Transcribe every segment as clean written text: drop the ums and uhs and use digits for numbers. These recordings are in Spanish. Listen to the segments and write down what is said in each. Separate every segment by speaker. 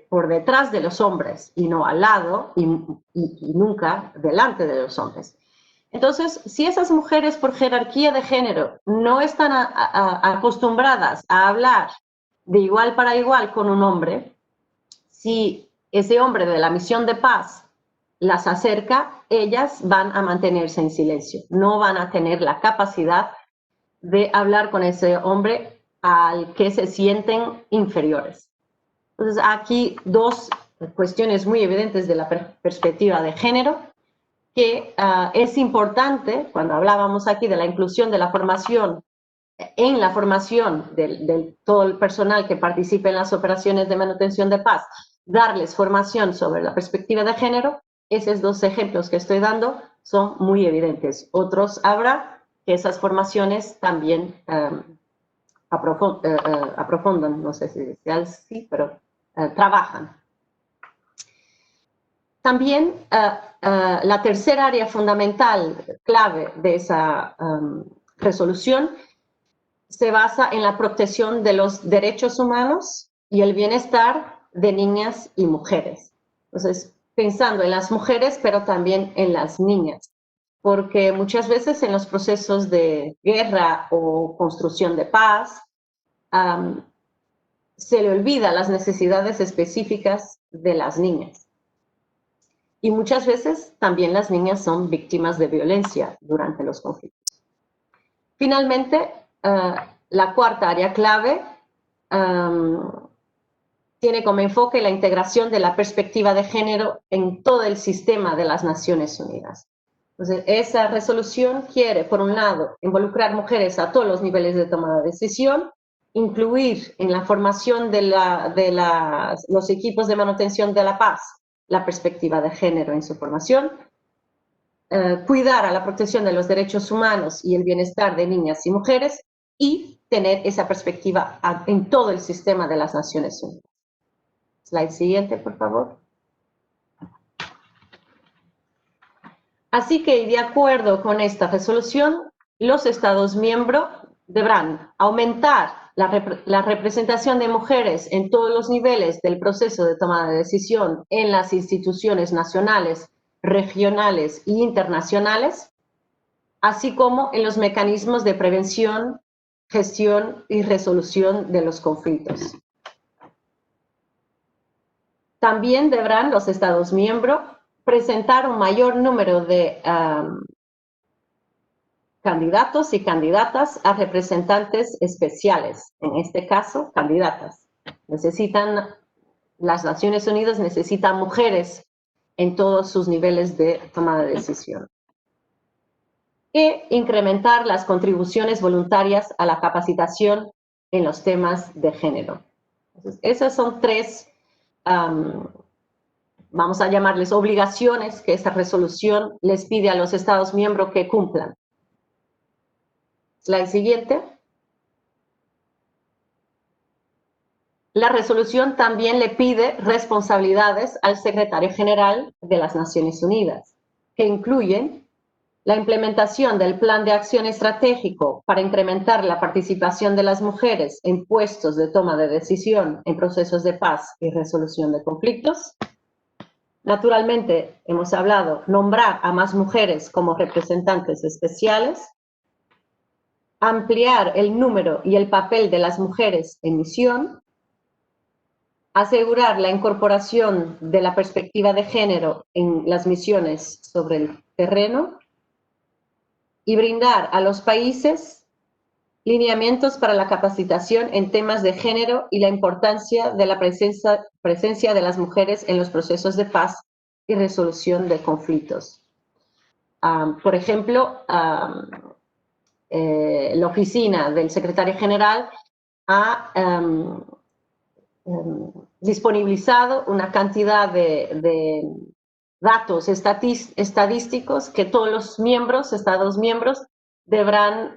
Speaker 1: por detrás de los hombres y no al lado y nunca delante de los hombres. Entonces, si esas mujeres por jerarquía de género no están acostumbradas a hablar de igual para igual con un hombre, si ese hombre de la misión de paz las acerca, ellas van a mantenerse en silencio, no van a tener la capacidad de hablar con ese hombre al que se sienten inferiores. Entonces, aquí dos cuestiones muy evidentes de la perspectiva de género, que es importante, cuando hablábamos aquí de la inclusión de la formación, en la formación de todo el personal que participe en las operaciones de manutención de paz, darles formación sobre la perspectiva de género. Esos dos ejemplos que estoy dando son muy evidentes. Otros habrá que esas formaciones también aprofundan, no sé si sea así, pero trabajan. También la tercera área fundamental, clave de esa resolución, se basa en la protección de los derechos humanos y el bienestar de niñas y mujeres. Entonces, pensando en las mujeres, pero también en las niñas, porque muchas veces en los procesos de guerra o construcción de paz, se le olvida las necesidades específicas de las niñas. Y muchas veces también las niñas son víctimas de violencia durante los conflictos. Finalmente, la cuarta área clave tiene como enfoque la integración de la perspectiva de género en todo el sistema de las Naciones Unidas. Entonces, esa resolución quiere, por un lado, involucrar mujeres a todos los niveles de toma de decisión, incluir en la formación de los equipos de manutención de la paz la perspectiva de género en su formación, cuidar a la protección de los derechos humanos y el bienestar de niñas y mujeres y tener esa perspectiva en todo el sistema de las Naciones Unidas. Slide siguiente, por favor. Así que, de acuerdo con esta resolución, los Estados miembros deberán aumentar la representación de mujeres en todos los niveles del proceso de toma de decisión en las instituciones nacionales, regionales e internacionales, así como en los mecanismos de prevención, gestión y resolución de los conflictos. También deberán los Estados miembros presentar un mayor número de candidatos y candidatas a representantes especiales, en este caso, candidatas. Las Naciones Unidas necesitan mujeres en todos sus niveles de toma de decisión. E incrementar las contribuciones voluntarias a la capacitación en los temas de género. Entonces, esas son tres, vamos a llamarles obligaciones, que esta resolución les pide a los Estados miembros que cumplan. Slide siguiente. La resolución también le pide responsabilidades al secretario general de las Naciones Unidas, que incluyen la implementación del Plan de Acción Estratégico para incrementar la participación de las mujeres en puestos de toma de decisión en procesos de paz y resolución de conflictos. Naturalmente, hemos hablado, nombrar a más mujeres como representantes especiales, ampliar el número y el papel de las mujeres en misión, asegurar la incorporación de la perspectiva de género en las misiones sobre el terreno y brindar a los países lineamientos para la capacitación en temas de género y la importancia de la presencia de las mujeres en los procesos de paz y resolución de conflictos. Por ejemplo, la oficina del secretario general ha disponibilizado una cantidad de datos estadísticos que todos los Estados miembros, deberán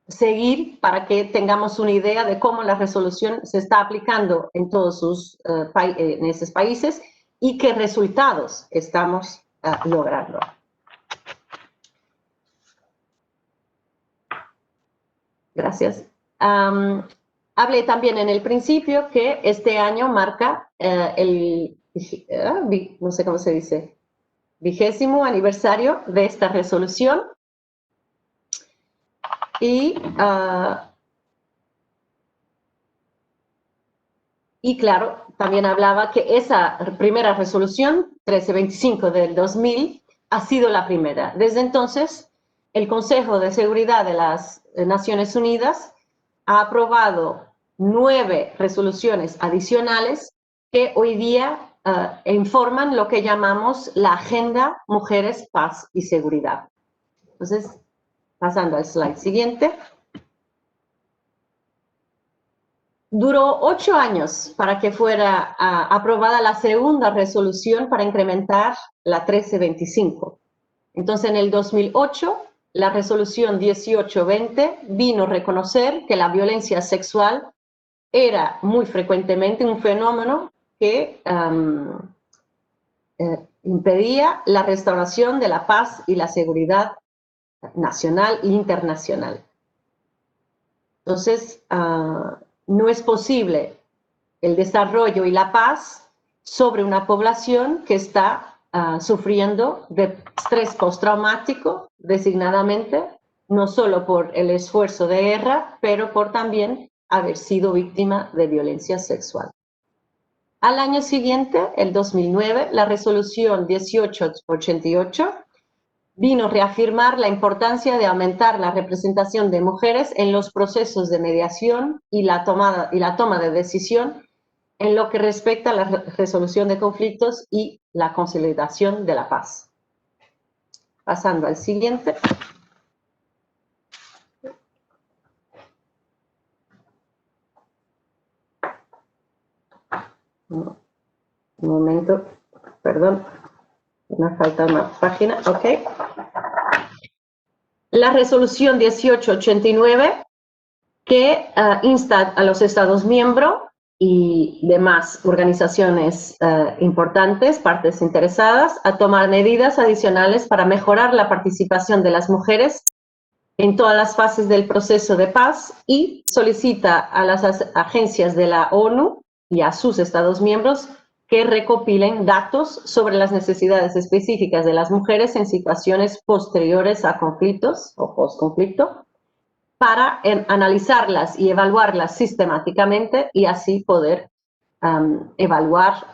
Speaker 1: seguir para que tengamos una idea de cómo la resolución se está aplicando en todos en esos países y qué resultados estamos logrando. Gracias. Hablé también en el principio que este año marca no sé cómo se dice, 20º aniversario de esta resolución y claro, también hablaba que esa primera resolución, 1325 del 2000, ha sido la primera. Desde entonces, el Consejo de Seguridad de las Naciones Unidas ha aprobado 9 resoluciones adicionales que hoy día informan lo que llamamos la Agenda Mujeres, Paz y Seguridad. Entonces, pasando al slide siguiente. Duró 8 años para que fuera aprobada la segunda resolución para incrementar la 1325. Entonces, en el 2008, la resolución 1820 vino a reconocer que la violencia sexual era muy frecuentemente un fenómeno que impedía la restauración de la paz y la seguridad nacional e internacional. Entonces, no es posible el desarrollo y la paz sobre una población que está sufriendo de estrés postraumático, designadamente, no solo por el esfuerzo de guerra, pero por también haber sido víctima de violencia sexual. Al año siguiente, el 2009, la resolución 1888 vino a reafirmar la importancia de aumentar la representación de mujeres en los procesos de mediación y la toma de decisión en lo que respecta a la resolución de conflictos y la consolidación de la paz. Pasando al siguiente. Un momento, perdón, me falta una página, ok. La resolución 1889 que insta a los Estados miembros y demás organizaciones importantes, partes interesadas, a tomar medidas adicionales para mejorar la participación de las mujeres en todas las fases del proceso de paz y solicita a las agencias de la ONU y a sus Estados miembros que recopilen datos sobre las necesidades específicas de las mujeres en situaciones posteriores a conflictos o post-conflicto, para analizarlas y evaluarlas sistemáticamente y así poder evaluar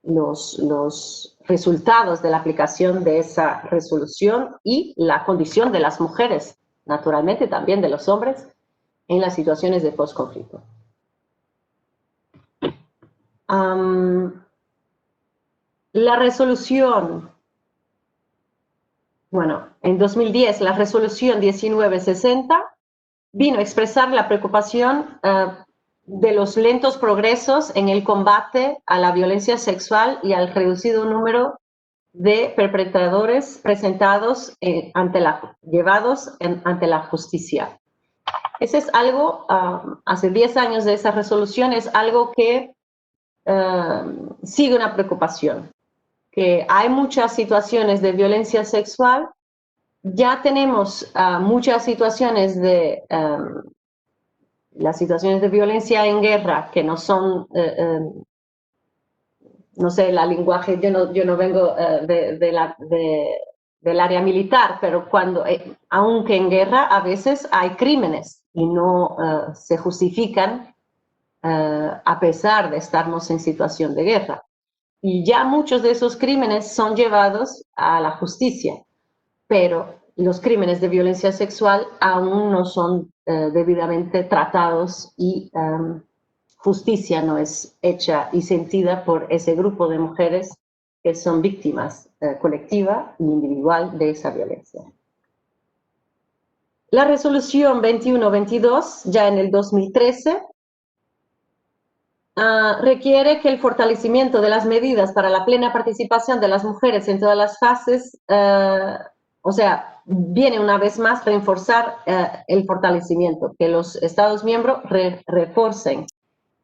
Speaker 1: los resultados de la aplicación de esa resolución y la condición de las mujeres, naturalmente también de los hombres, en las situaciones de postconflicto. La resolución, bueno, en 2010, la resolución 1960 vino a expresar la preocupación de los lentos progresos en el combate a la violencia sexual y al reducido número de perpetradores presentados llevados ante la justicia. Ese es algo, hace 10 años de esa resolución, es algo que sigue una preocupación, que hay muchas situaciones de violencia sexual. Ya tenemos muchas situaciones las situaciones de violencia en guerra que no son, no sé, el lenguaje, yo no vengo del área militar, pero aunque en guerra a veces hay crímenes y no se justifican a pesar de estarnos en situación de guerra. Y ya muchos de esos crímenes son llevados a la justicia, pero los crímenes de violencia sexual aún no son debidamente tratados y justicia no es hecha y sentida por ese grupo de mujeres que son víctimas colectiva e individual de esa violencia. La resolución 2122, ya en el 2013, requiere que el fortalecimiento de las medidas para la plena participación de las mujeres en todas las fases, o sea, viene una vez más a reforzar el fortalecimiento, que los Estados miembros refuercen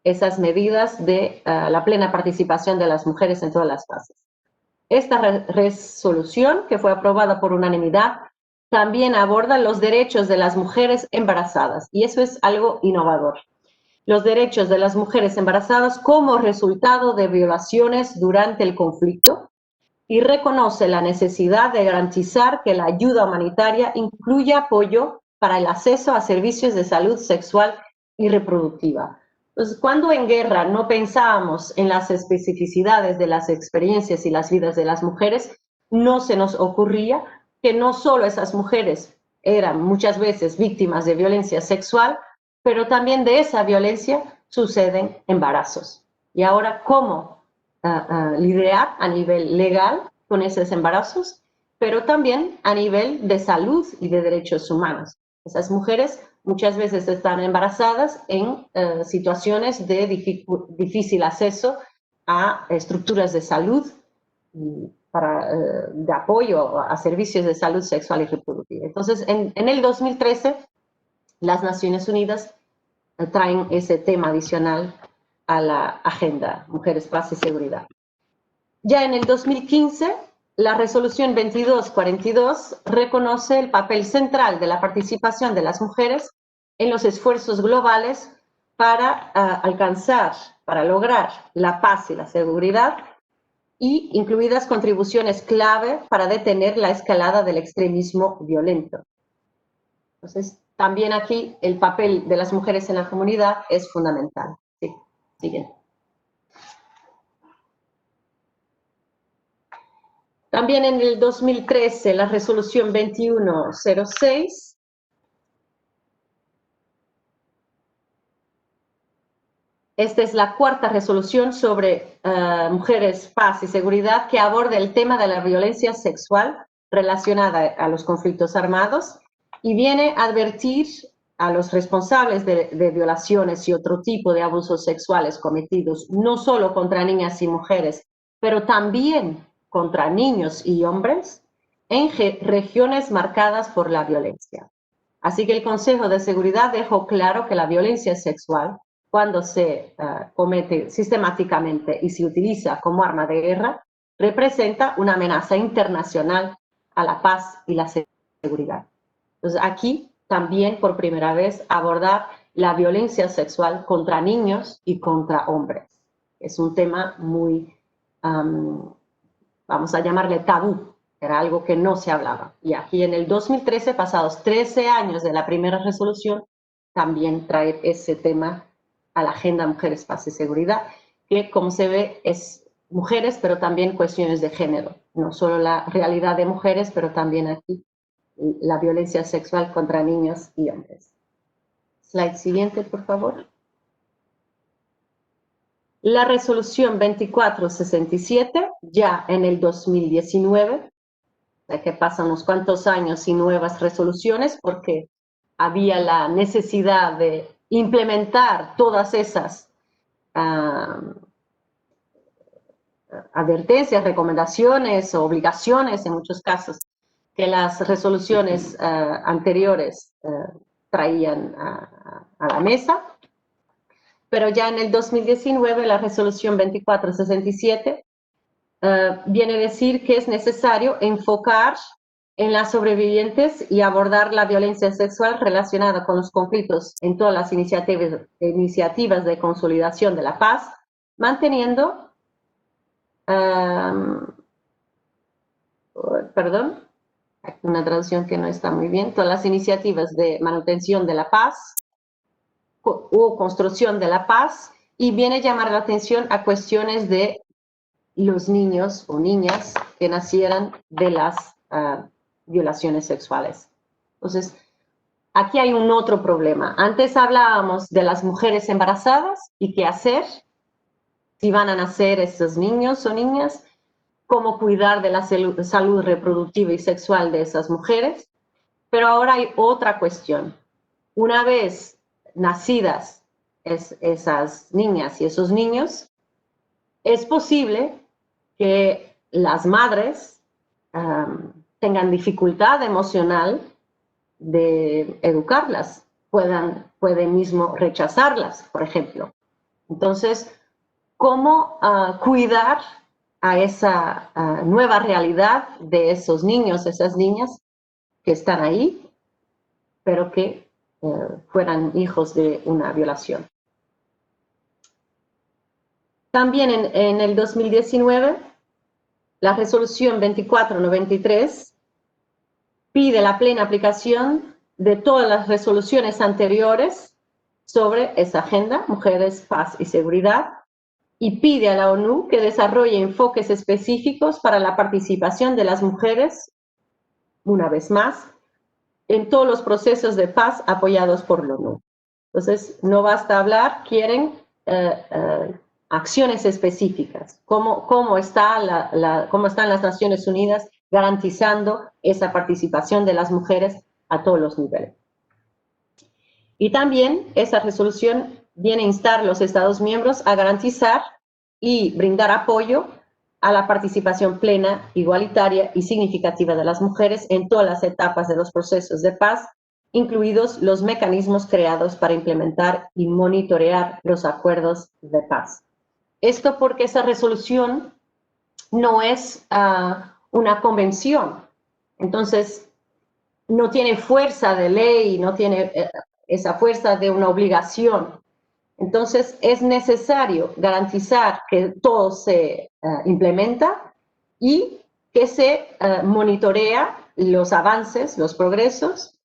Speaker 1: esas medidas de la plena participación de las mujeres en todas las fases. Esta resolución, que fue aprobada por unanimidad, también aborda los derechos de las mujeres embarazadas, y eso es algo innovador. los derechos de las mujeres embarazadas como resultado de violaciones durante el conflicto y reconoce la necesidad de garantizar que la ayuda humanitaria incluya apoyo para el acceso a servicios de salud sexual y reproductiva. Entonces, cuando en guerra no pensábamos en las especificidades de las experiencias y las vidas de las mujeres, no se nos ocurría que no solo esas mujeres eran muchas veces víctimas de violencia sexual, pero también de esa violencia suceden embarazos. Y ahora, ¿cómo lidiar a nivel legal con esos embarazos, pero también a nivel de salud y de derechos humanos? Esas mujeres muchas veces están embarazadas en situaciones de difícil acceso a estructuras de salud de apoyo a servicios de salud sexual y reproductiva. Entonces, en el 2013, las Naciones Unidas traen ese tema adicional a la agenda Mujeres, Paz y Seguridad. Ya en el 2015, la resolución 2242 reconoce el papel central de la participación de las mujeres en los esfuerzos globales para para lograr la paz y la seguridad, y incluidas contribuciones clave para detener la escalada del extremismo violento. Entonces, también aquí el papel de las mujeres en la comunidad es fundamental. Sí, siguiente. También en el 2013, la resolución 2106 esta es la cuarta resolución sobre mujeres, paz y seguridad que aborda el tema de la violencia sexual relacionada a los conflictos armados y viene a advertir a los responsables de violaciones y otro tipo de abusos sexuales cometidos no solo contra niñas y mujeres, pero también contra niños y hombres en regiones marcadas por la violencia. Así que el Consejo de Seguridad dejó claro que la violencia sexual, cuando se comete sistemáticamente y se utiliza como arma de guerra, representa una amenaza internacional a la paz y la seguridad. Entonces, aquí también por primera vez abordar la violencia sexual contra niños y contra hombres. Es un tema muy, vamos a llamarle tabú, era algo que no se hablaba. Y aquí en el 2013, pasados 13 años de la primera resolución, también traer ese tema a la agenda Mujeres, Paz y Seguridad, que como se ve es mujeres, pero también cuestiones de género, no solo la realidad de mujeres, pero también aquí la violencia sexual contra niños y hombres. Slide siguiente, por favor. La resolución 2467, ya en el 2019, ya que pasan unos cuantos años sin nuevas resoluciones, porque había la necesidad de implementar todas esas advertencias, recomendaciones, obligaciones, en muchos casos, que las resoluciones anteriores traían a la mesa. Pero ya en el 2019, la resolución 2467 viene a decir que es necesario enfocar en las sobrevivientes y abordar la violencia sexual relacionada con los conflictos en todas las iniciativas de consolidación de la paz, manteniendo, perdón, una traducción que no está muy bien, todas las iniciativas de manutención de la paz o construcción de la paz, y viene a llamar la atención a cuestiones de los niños o niñas que nacieran de las violaciones sexuales. Entonces, aquí hay un otro problema. Antes hablábamos de las mujeres embarazadas y qué hacer si van a nacer estos niños o niñas, cómo cuidar de la salud reproductiva y sexual de esas mujeres, pero ahora hay otra cuestión. Una vez nacidas esas niñas y esos niños, es posible que las madres tengan dificultad emocional de educarlas, pueden mismo rechazarlas, por ejemplo. Entonces, ¿cómo cuidar a esa nueva realidad de esos niños, esas niñas que están ahí, pero que fueran hijos de una violación? También en el 2019, la resolución 2493 pide la plena aplicación de todas las resoluciones anteriores sobre esa agenda, mujeres, paz y seguridad, y pide a la ONU que desarrolle enfoques específicos para la participación de las mujeres, una vez más, en todos los procesos de paz apoyados por la ONU. Entonces, no basta hablar, quieren acciones específicas. ¿Cómo están las Naciones Unidas garantizando esa participación de las mujeres a todos los niveles? Y también esa resolución viene a instar a los Estados miembros a garantizar y brindar apoyo a la participación plena, igualitaria y significativa de las mujeres en todas las etapas de los procesos de paz, incluidos los mecanismos creados para implementar y monitorear los acuerdos de paz. Esto porque esa resolución no es una convención, entonces no tiene fuerza de ley, no tiene esa fuerza de una obligación. Entonces es necesario garantizar que todo se implementa y que se monitorea los avances, los progresos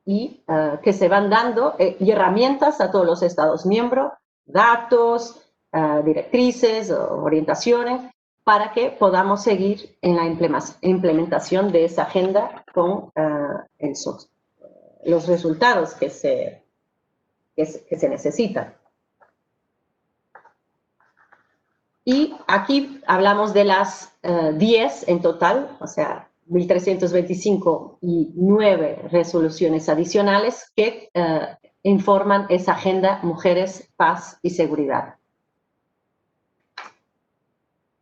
Speaker 1: y que se van dando y herramientas a todos los Estados miembros, datos, directrices, orientaciones, para que podamos seguir en la implementación de esa agenda con los resultados que se necesitan. Y aquí hablamos de las 10 en total, o sea, 1.325 y 9 resoluciones adicionales que informan esa agenda Mujeres, Paz y Seguridad.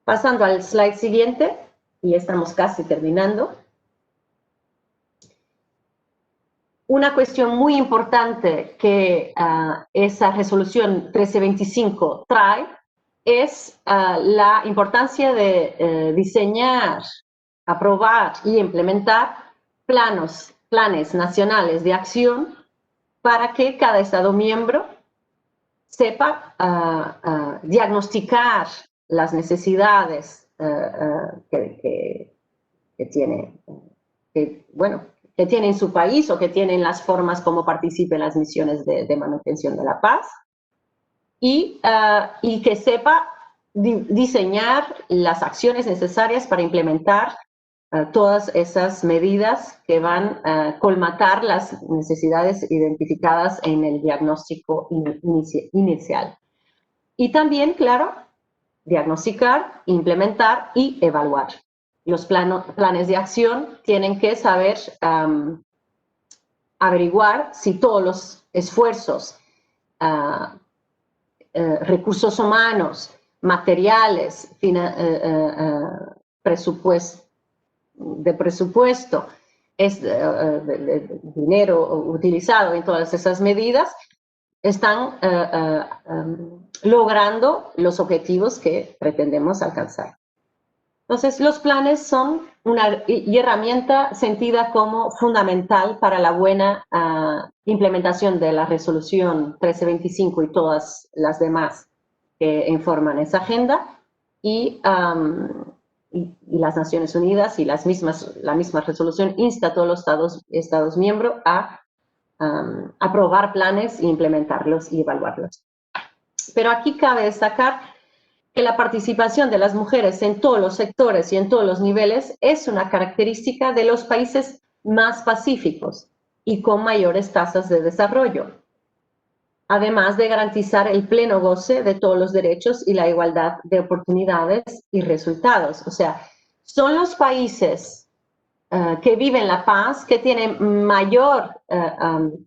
Speaker 1: Pasando al slide siguiente, y estamos casi terminando. Una cuestión muy importante que esa resolución 1325 trae es la importancia de diseñar, aprobar y implementar planes nacionales de acción para que cada Estado miembro sepa diagnosticar las necesidades que tiene, que tiene en su país o que tiene en las formas como participe en las misiones de manutención de la paz. Y que sepa diseñar las acciones necesarias para implementar todas esas medidas que van a colmatar las necesidades identificadas en el diagnóstico inicial. Y también, claro, diagnosticar, implementar y evaluar. Los planes de acción tienen que saber averiguar si todos los esfuerzos recursos humanos, materiales, presupuesto, de dinero utilizado en todas esas medidas, están logrando los objetivos que pretendemos alcanzar. Entonces, los planes son una herramienta sentida como fundamental para la buena implementación de la resolución 1325 y todas las demás que informan esa agenda, y las Naciones Unidas y la misma resolución insta a todos los Estados miembros a aprobar planes e implementarlos y evaluarlos. Pero aquí cabe destacar que la participación de las mujeres en todos los sectores y en todos los niveles es una característica de los países más pacíficos y con mayores tasas de desarrollo, además de garantizar el pleno goce de todos los derechos y la igualdad de oportunidades y resultados. O sea, son los países que viven la paz que tienen mayor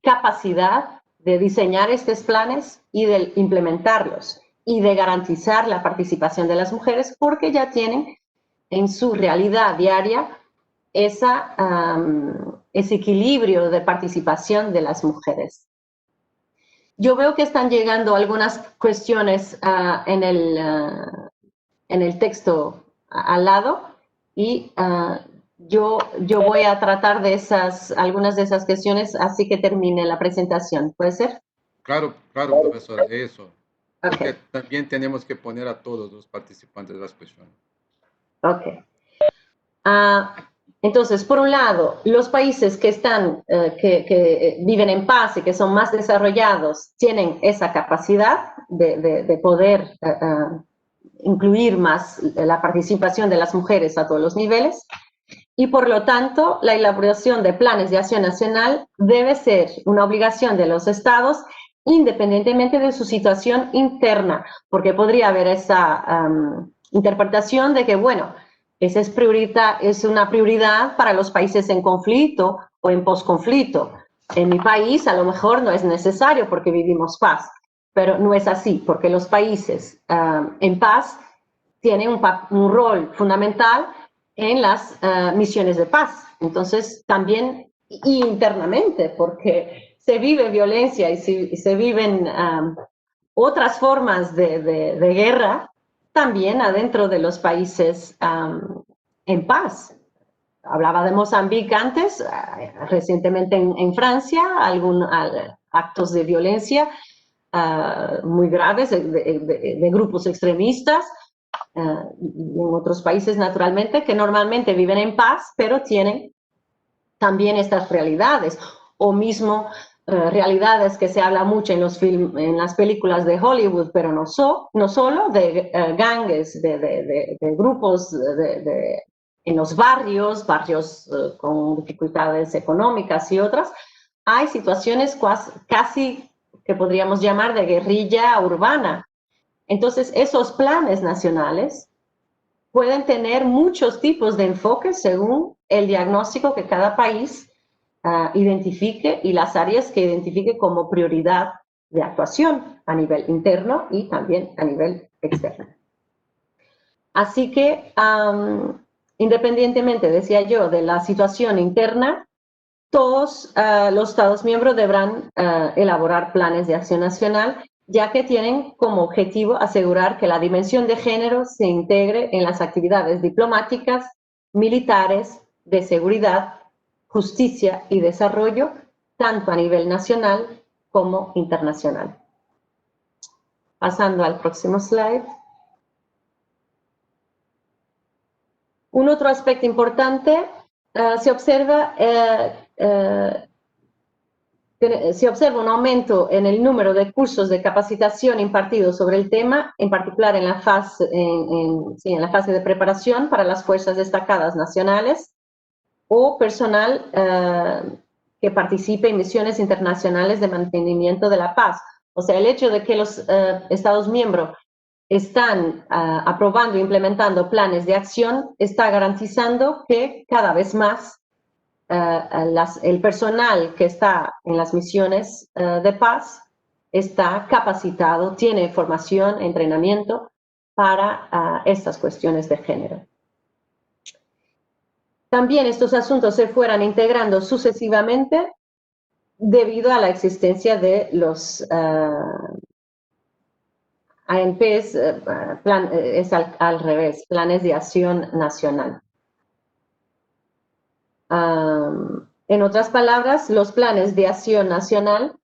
Speaker 1: capacidad de diseñar estos planes y de implementarlos, y de garantizar la participación de las mujeres, porque ya tienen en su realidad diaria ese equilibrio de participación de las mujeres. Yo veo que están llegando algunas cuestiones en el texto al lado, y yo voy a tratar de algunas de esas cuestiones, así que termine la presentación. ¿Puede ser?
Speaker 2: Claro, profesora, eso. porque
Speaker 1: Ok,
Speaker 2: también tenemos que poner a todos los participantes de las cuestiones.
Speaker 1: ok. Ah, entonces, por un lado, los países que están, que viven en paz y que son más desarrollados tienen esa capacidad de poder incluir más la participación de las mujeres a todos los niveles y por lo tanto la elaboración de planes de acción nacional debe ser una obligación de los estados independientemente de su situación interna, porque podría haber esa interpretación de que, bueno, esa es una prioridad para los países en conflicto o en posconflicto. En mi país a lo mejor no es necesario porque vivimos paz, pero no es así, porque los países en paz tienen un rol fundamental en las misiones de paz. Entonces, también y internamente, porque se vive violencia y se viven otras formas de guerra también adentro de los países en paz. Hablaba de Mozambique antes, recientemente en Francia, actos de violencia muy graves de grupos extremistas, y en otros países naturalmente, que normalmente viven en paz, pero tienen también estas realidades, o mismo realidades que se habla mucho en las películas de Hollywood, pero no solo de gangues, de grupos en los barrios con dificultades económicas y otras, hay situaciones casi que podríamos llamar de guerrilla urbana. Entonces, esos planes nacionales pueden tener muchos tipos de enfoques según el diagnóstico que cada país identifique y las áreas que identifique como prioridad de actuación a nivel interno y también a nivel externo. Así que, independientemente, decía yo, de la situación interna, todos los Estados miembros deberán elaborar planes de acción nacional, ya que tienen como objetivo asegurar que la dimensión de género se integre en las actividades diplomáticas, militares, de seguridad, justicia y desarrollo, tanto a nivel nacional como internacional. Pasando al próximo slide. Un otro aspecto importante se observa se observa un aumento en el número de cursos de capacitación impartidos sobre el tema, en particular en la fase de preparación para las fuerzas destacadas nacionales o personal que participe en misiones internacionales de mantenimiento de la paz. O sea, el hecho de que los Estados miembros están aprobando e implementando planes de acción está garantizando que cada vez más el personal que está en las misiones de paz está capacitado, tiene formación, entrenamiento para estas cuestiones de género. También estos asuntos se fueran integrando sucesivamente debido a la existencia de los ANPs, es al revés, planes de acción nacional. En otras palabras, los planes de acción nacional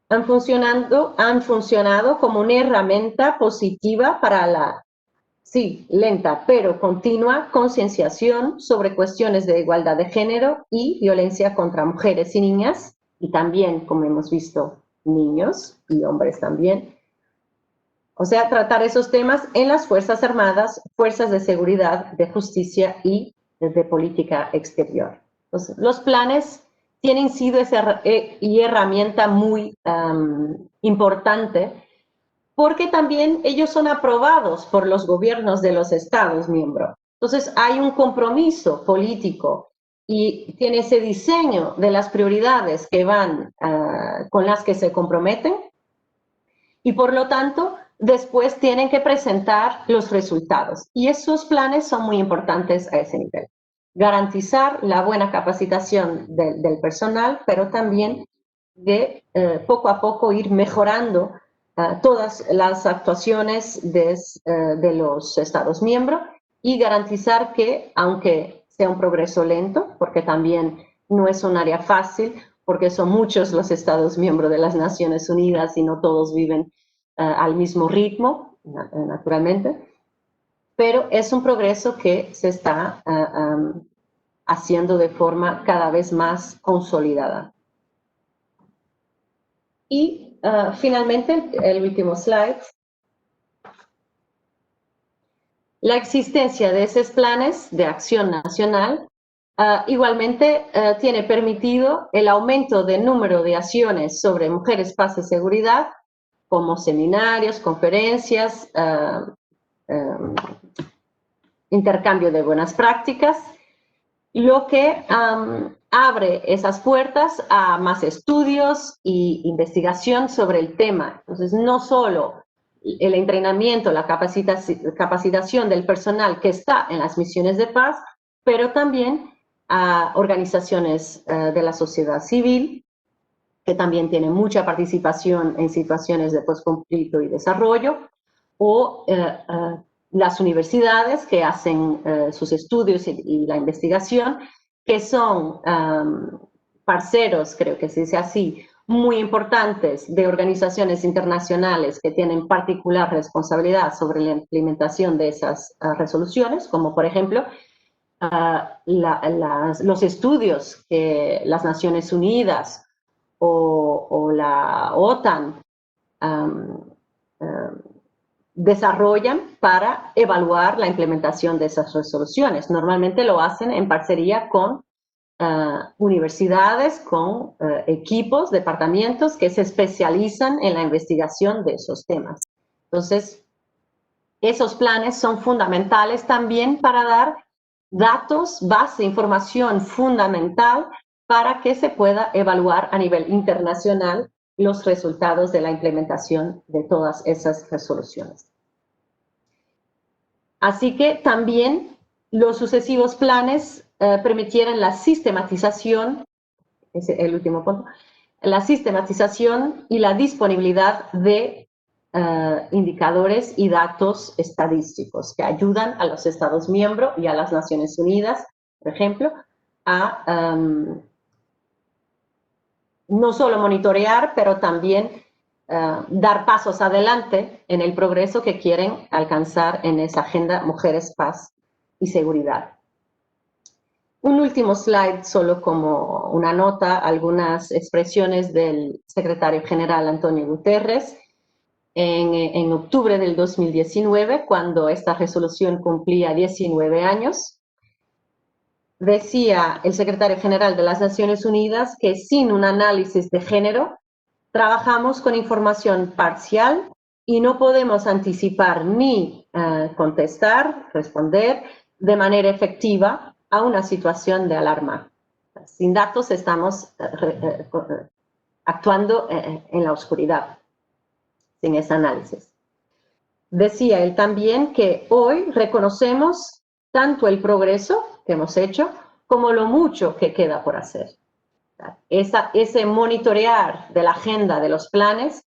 Speaker 1: han funcionado como una herramienta positiva para la, sí, lenta, pero continua concienciación sobre cuestiones de igualdad de género y violencia contra mujeres y niñas, y también, como hemos visto, niños y hombres también. O sea, tratar esos temas en las Fuerzas Armadas, Fuerzas de Seguridad, de Justicia y de Política Exterior. Entonces, los planes tienen sido esa herramienta muy importante porque también ellos son aprobados por los gobiernos de los Estados miembros. Entonces, hay un compromiso político y tiene ese diseño de las prioridades que van con las que se comprometen y por lo tanto después tienen que presentar los resultados. Y esos planes son muy importantes a ese nivel. Garantizar la buena capacitación del personal, pero también de poco a poco ir mejorando todas las actuaciones de los Estados miembros y garantizar que, aunque sea un progreso lento, porque también no es un área fácil, porque son muchos los Estados miembros de las Naciones Unidas y no todos viven al mismo ritmo, naturalmente, pero es un progreso que se está haciendo de forma cada vez más consolidada. Y finalmente, el último slide. La existencia de esos planes de acción nacional igualmente tiene permitido el aumento del número de acciones sobre mujeres, paz y seguridad, como seminarios, conferencias, intercambio de buenas prácticas, lo que abre esas puertas a más estudios e investigación sobre el tema. Entonces, no solo el entrenamiento, la capacitación del personal que está en las misiones de paz, pero también a organizaciones de la sociedad civil, que también tienen mucha participación en situaciones de posconflicto y desarrollo, o las universidades que hacen sus estudios y la investigación, que son parceros, creo que se dice así, muy importantes de organizaciones internacionales que tienen particular responsabilidad sobre la implementación de esas resoluciones, como por ejemplo los estudios que las Naciones Unidas o la OTAN desarrollan para evaluar la implementación de esas resoluciones. Normalmente lo hacen en parcería con universidades, con equipos, departamentos que se especializan en la investigación de esos temas. Entonces, esos planes son fundamentales también para dar datos, base, información fundamental para que se pueda evaluar a nivel internacional los resultados de la implementación de todas esas resoluciones. Así que también los sucesivos planes permitieron la sistematización, es el último punto, la sistematización y la disponibilidad de indicadores y datos estadísticos que ayudan a los Estados miembros y a las Naciones Unidas, por ejemplo, a no solo monitorear, pero también dar pasos adelante en el progreso que quieren alcanzar en esa agenda Mujeres, Paz y Seguridad. Un último slide, solo como una nota, algunas expresiones del secretario general Antonio Guterres en octubre del 2019, cuando esta resolución cumplía 19 años. Decía el secretario general de las Naciones Unidas que sin un análisis de género trabajamos con información parcial y no podemos anticipar ni contestar, responder de manera efectiva a una situación de alarma. Sin datos estamos actuando en la oscuridad, sin ese análisis. Decía él también que hoy reconocemos tanto el progreso que hemos hecho como lo mucho que queda por hacer. Ese monitorear de la agenda de los planes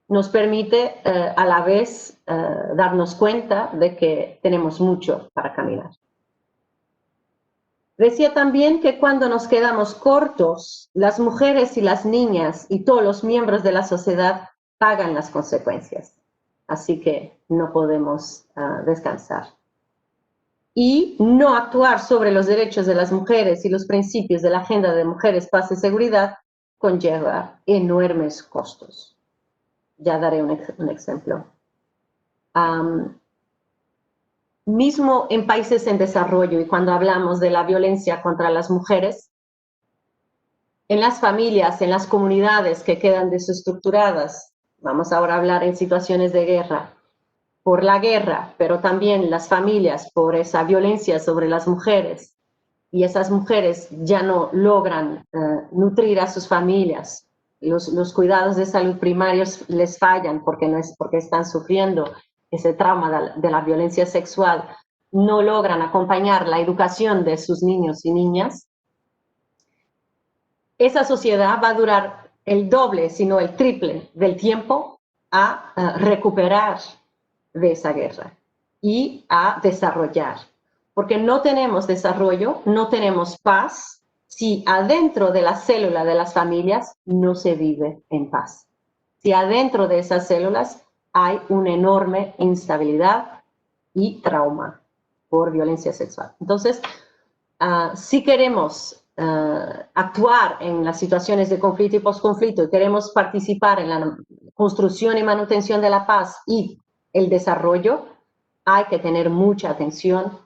Speaker 1: nos permite a la vez darnos cuenta de que tenemos mucho para caminar. Decía también que cuando nos quedamos cortos, las mujeres y las niñas y todos los miembros de la sociedad pagan las consecuencias. Así que no podemos descansar. Y no actuar sobre los derechos de las mujeres y los principios de la Agenda de Mujeres, Paz y Seguridad conlleva enormes costos. Ya daré un ejemplo. Mismo en países en desarrollo, y cuando hablamos de la violencia contra las mujeres, en las familias, en las comunidades que quedan desestructuradas, vamos ahora a hablar en situaciones de guerra, por la guerra, pero también las familias por esa violencia sobre las mujeres, y esas mujeres ya no logran nutrir a sus familias, los cuidados de salud primarios les fallan porque están sufriendo ese trauma de la violencia sexual, no logran acompañar la educación de sus niños y niñas, esa sociedad va a durar el doble, sino el triple del tiempo a recuperar de esa guerra y a desarrollar. Porque no tenemos desarrollo, no tenemos paz, si adentro de la célula de las familias no se vive en paz. Si adentro de esas células hay una enorme instabilidad y trauma por violencia sexual. Entonces, si queremos actuar en las situaciones de conflicto y posconflicto y queremos participar en la construcción y manutención de la paz y el desarrollo, hay que tener mucha atención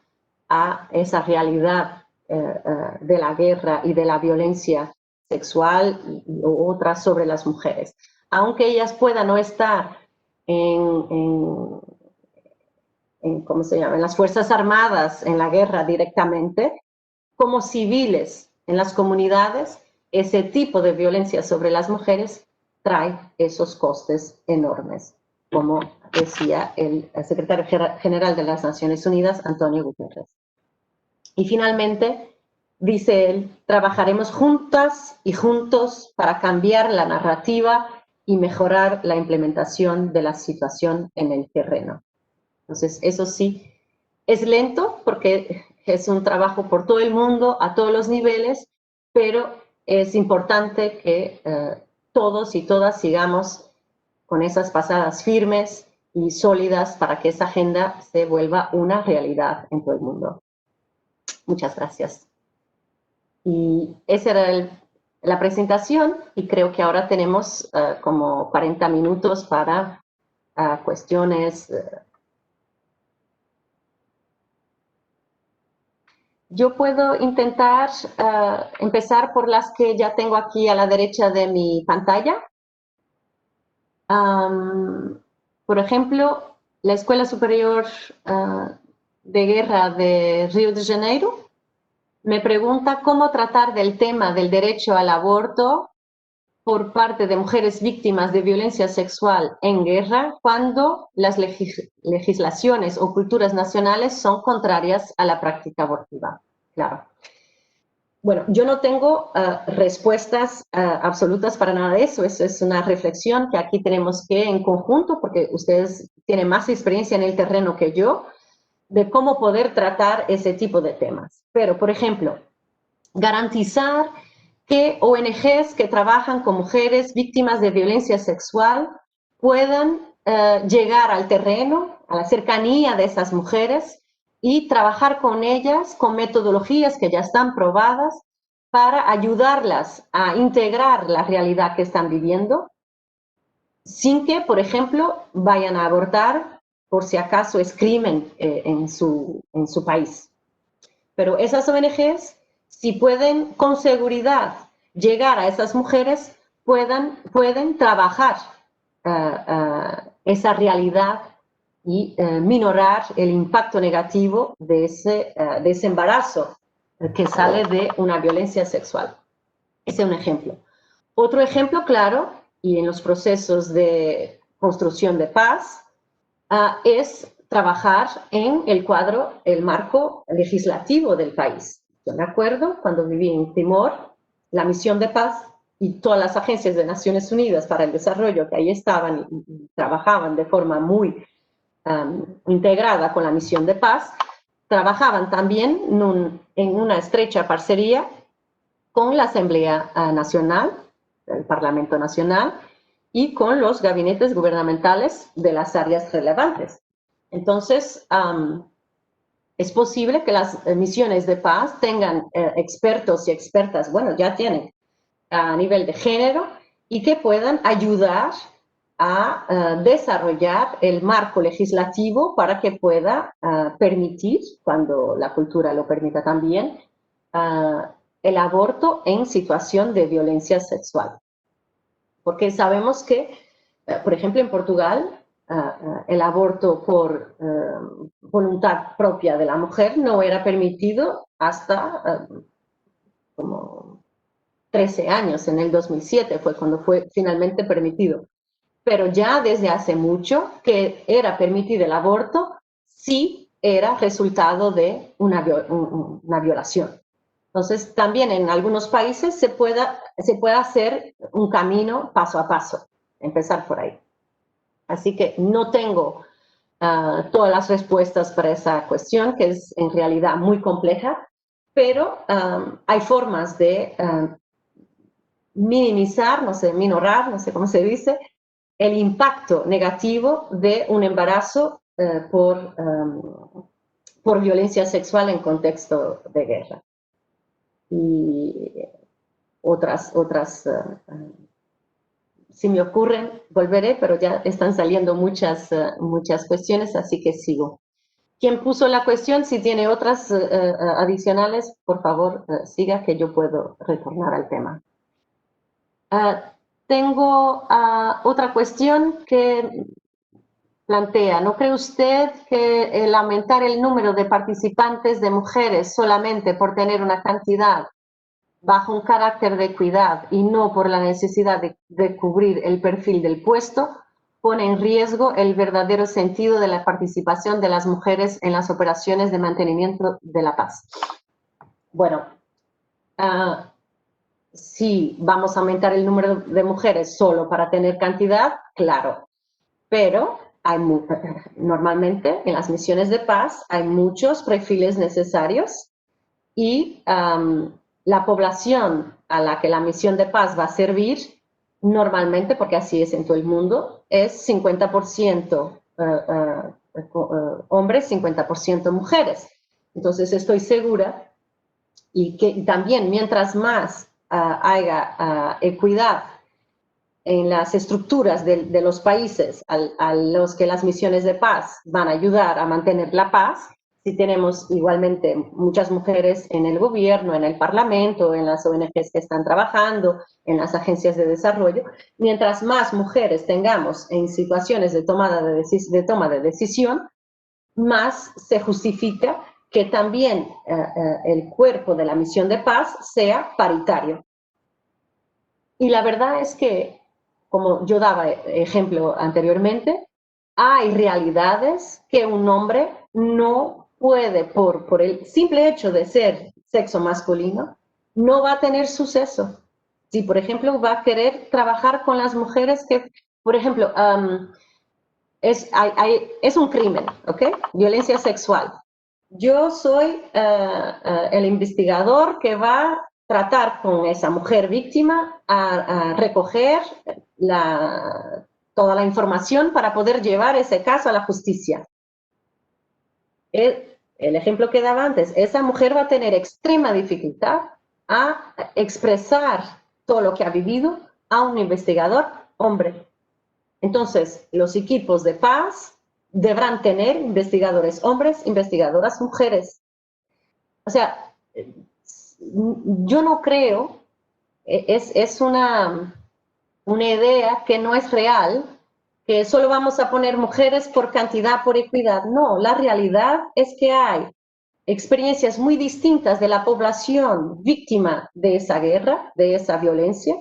Speaker 1: a esa realidad de la guerra y de la violencia sexual y otras sobre las mujeres. Aunque ellas puedan no estar ¿cómo se llama?, en las Fuerzas Armadas, en la guerra directamente, como civiles en las comunidades, ese tipo de violencia sobre las mujeres trae esos costes enormes, como decía el secretario general de las Naciones Unidas, Antonio Guterres. Y finalmente, dice él, trabajaremos juntas y juntos para cambiar la narrativa y mejorar la implementación de la situación en el terreno. Entonces, eso sí, es lento porque es un trabajo por todo el mundo, a todos los niveles, pero es importante que todos y todas sigamos con esas pasadas firmes y sólidas para que esa agenda se vuelva una realidad en todo el mundo. Muchas gracias. Y esa era la presentación y creo que ahora tenemos como 40 minutos para cuestiones. Yo puedo intentar empezar por las que ya tengo aquí a la derecha de mi pantalla. Por ejemplo, la Escuela Superior de Guerra de Río de Janeiro me pregunta cómo tratar del tema del derecho al aborto por parte de mujeres víctimas de violencia sexual en guerra cuando las legislaciones o culturas nacionales son contrarias a la práctica abortiva. Claro. Bueno, yo no tengo respuestas absolutas para nada de eso. Eso es una reflexión que aquí tenemos que en conjunto, porque ustedes tienen más experiencia en el terreno que yo, de cómo poder tratar ese tipo de temas. Pero, por ejemplo, garantizar que ONGs que trabajan con mujeres víctimas de violencia sexual puedan llegar al terreno, a la cercanía de esas mujeres y trabajar con ellas con metodologías que ya están probadas para ayudarlas a integrar la realidad que están viviendo sin que, por ejemplo, vayan a abortar por si acaso es crimen en su país. Pero esas ONGs, si pueden con seguridad llegar a esas mujeres, pueden trabajar esa realidad y minorar el impacto negativo de ese embarazo que sale de una violencia sexual. Ese es un ejemplo. Otro ejemplo claro, y en los procesos de construcción de paz, es trabajar en el cuadro, el marco legislativo del país. Yo me acuerdo cuando viví en Timor, la misión de paz y todas las agencias de Naciones Unidas para el Desarrollo que ahí estaban y trabajaban de forma muy integrada con la misión de paz, trabajaban también en una estrecha parcería con la Asamblea Nacional, el Parlamento Nacional, y con los gabinetes gubernamentales de las áreas relevantes. Entonces, es posible que las misiones de paz tengan expertos y expertas, bueno, ya tienen, a nivel de género, y que puedan ayudar a desarrollar el marco legislativo para que pueda permitir, cuando la cultura lo permita también, el aborto en situación de violencia sexual. Porque sabemos que, por ejemplo, en Portugal, el aborto por voluntad propia de la mujer no era permitido hasta como 13 años, en el 2007 fue cuando fue finalmente permitido. Pero ya desde hace mucho que era permitido el aborto si era resultado de una violación. Entonces, también en algunos países se puede hacer un camino paso a paso, empezar por ahí. Así que no tengo todas las respuestas para esa cuestión, que es en realidad muy compleja, pero hay formas de minimizar, no sé, minorar, no sé cómo se dice, el impacto negativo de un embarazo por violencia sexual en contexto de guerra. Y otras si me ocurren, volveré, pero ya están saliendo muchas cuestiones, así que sigo. Quien puso la cuestión, si tiene otras adicionales, por favor, siga, que yo puedo retornar al tema. Tengo otra cuestión que plantea, ¿no cree usted que el aumentar el número de participantes de mujeres solamente por tener una cantidad bajo un carácter de equidad y no por la necesidad de cubrir el perfil del puesto, pone en riesgo el verdadero sentido de la participación de las mujeres en las operaciones de mantenimiento de la paz? Bueno, si vamos a aumentar el número de mujeres solo para tener cantidad, claro, pero normalmente en las misiones de paz hay muchos perfiles necesarios y la población a la que la misión de paz va a servir, normalmente, porque así es en todo el mundo, es 50% hombres, 50% mujeres. Entonces estoy segura y que también mientras más haya equidad en las estructuras de los países a los que las misiones de paz van a ayudar a mantener la paz, si tenemos igualmente muchas mujeres en el gobierno, en el parlamento, en las ONGs que están trabajando, en las agencias de desarrollo, mientras más mujeres tengamos en situaciones de toma de decisión, más se justifica que también el cuerpo de la misión de paz sea paritario. Y la verdad es que, como yo daba ejemplo anteriormente, hay realidades que un hombre no puede, por el simple hecho de ser sexo masculino, no va a tener suceso. Si, por ejemplo, va a querer trabajar con las mujeres que, por ejemplo, es un crimen, ¿ok? Violencia sexual. Yo soy el investigador que va a tratar con esa mujer víctima a recoger toda la información para poder llevar ese caso a la justicia. El ejemplo que daba antes, esa mujer va a tener extrema dificultad a expresar todo lo que ha vivido a un investigador hombre. Entonces, los equipos de paz deberán tener investigadores hombres, investigadoras mujeres. O sea, yo no creo, es una idea que no es real, que solo vamos a poner mujeres por cantidad, por equidad. No, la realidad es que hay experiencias muy distintas de la población víctima de esa guerra, de esa violencia,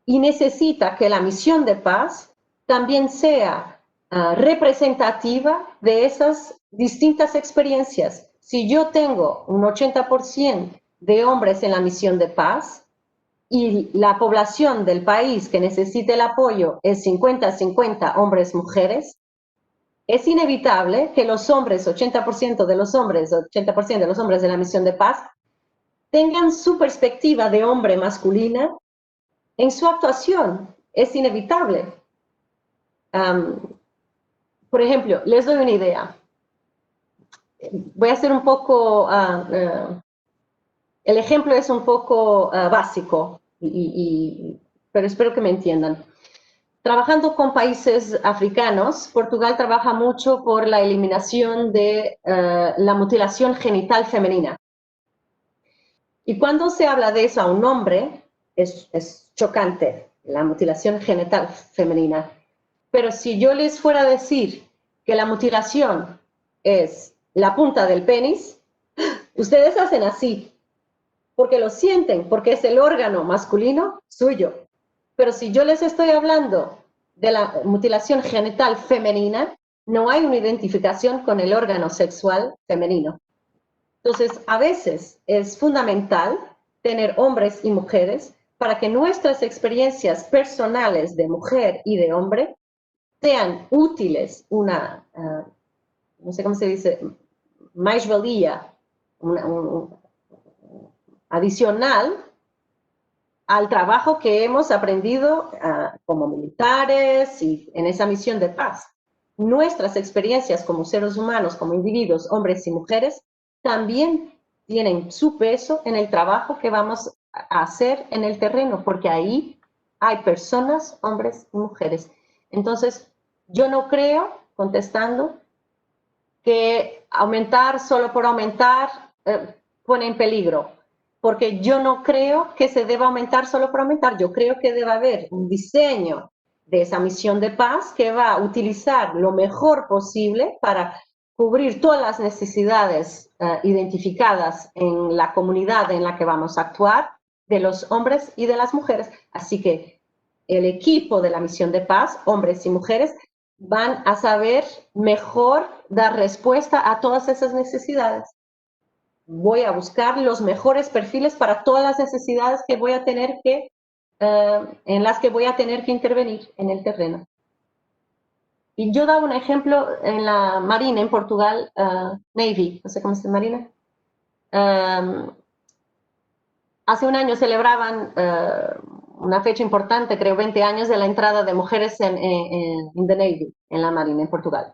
Speaker 1: y necesita que la misión de paz también sea representativa de esas distintas experiencias. Si yo tengo un 80% de hombres en la misión de paz y la población del país que necesita el apoyo es 50-50 hombres-mujeres, es inevitable que los hombres, 80% de los hombres, 80% de los hombres de la misión de paz, tengan su perspectiva de hombre masculina en su actuación. Es inevitable. Por ejemplo, les doy una idea. Voy a hacer un poco, el ejemplo es un poco básico, pero espero que me entiendan. Trabajando con países africanos, Portugal trabaja mucho por la eliminación de la mutilación genital femenina. Y cuando se habla de eso a un hombre, es chocante, la mutilación genital femenina. Pero si yo les fuera a decir que la mutilación es la punta del penis, ustedes hacen así, porque lo sienten, porque es el órgano masculino suyo. Pero si yo les estoy hablando de la mutilación genital femenina, no hay una identificación con el órgano sexual femenino. Entonces, a veces es fundamental tener hombres y mujeres para que nuestras experiencias personales de mujer y de hombre sean útiles, no sé cómo se dice, mais-valia, adicional al trabajo que hemos aprendido como militares y en esa misión de paz. Nuestras experiencias como seres humanos, como individuos, hombres y mujeres, también tienen su peso en el trabajo que vamos a hacer en el terreno, porque ahí hay personas, hombres y mujeres. Entonces, yo no creo, contestando, que aumentar solo por aumentar pone en peligro, porque yo no creo que se deba aumentar solo por aumentar, yo creo que debe haber un diseño de esa misión de paz que va a utilizar lo mejor posible para cubrir todas las necesidades identificadas en la comunidad en la que vamos a actuar, de los hombres y de las mujeres. Así que el equipo de la misión de paz, hombres y mujeres, van a saber mejor dar respuesta a todas esas necesidades. Voy a buscar los mejores perfiles para todas las necesidades que voy a tener que, en las que voy a tener que intervenir en el terreno. Y yo daba un ejemplo en la Marina en Portugal, Navy, no sé cómo se llama Marina. Hace un año celebraban una fecha importante, creo 20 años de la entrada de mujeres en the Navy, en la Marina en Portugal.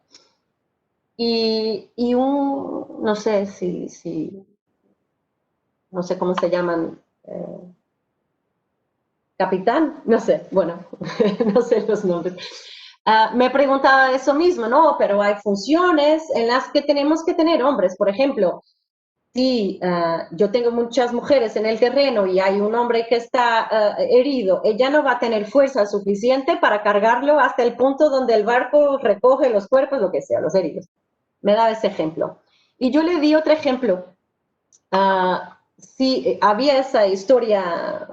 Speaker 1: Y no sé no sé cómo se llaman, capitán, no sé, bueno, no sé los nombres. Me preguntaba eso mismo, ¿no? Pero hay funciones en las que tenemos que tener hombres, por ejemplo, si yo tengo muchas mujeres en el terreno y hay un hombre que está herido, ella no va a tener fuerza suficiente para cargarlo hasta el punto donde el barco recoge los cuerpos, lo que sea, los heridos. Me daba ese ejemplo. Y yo le di otro ejemplo. Sí, había esa historia,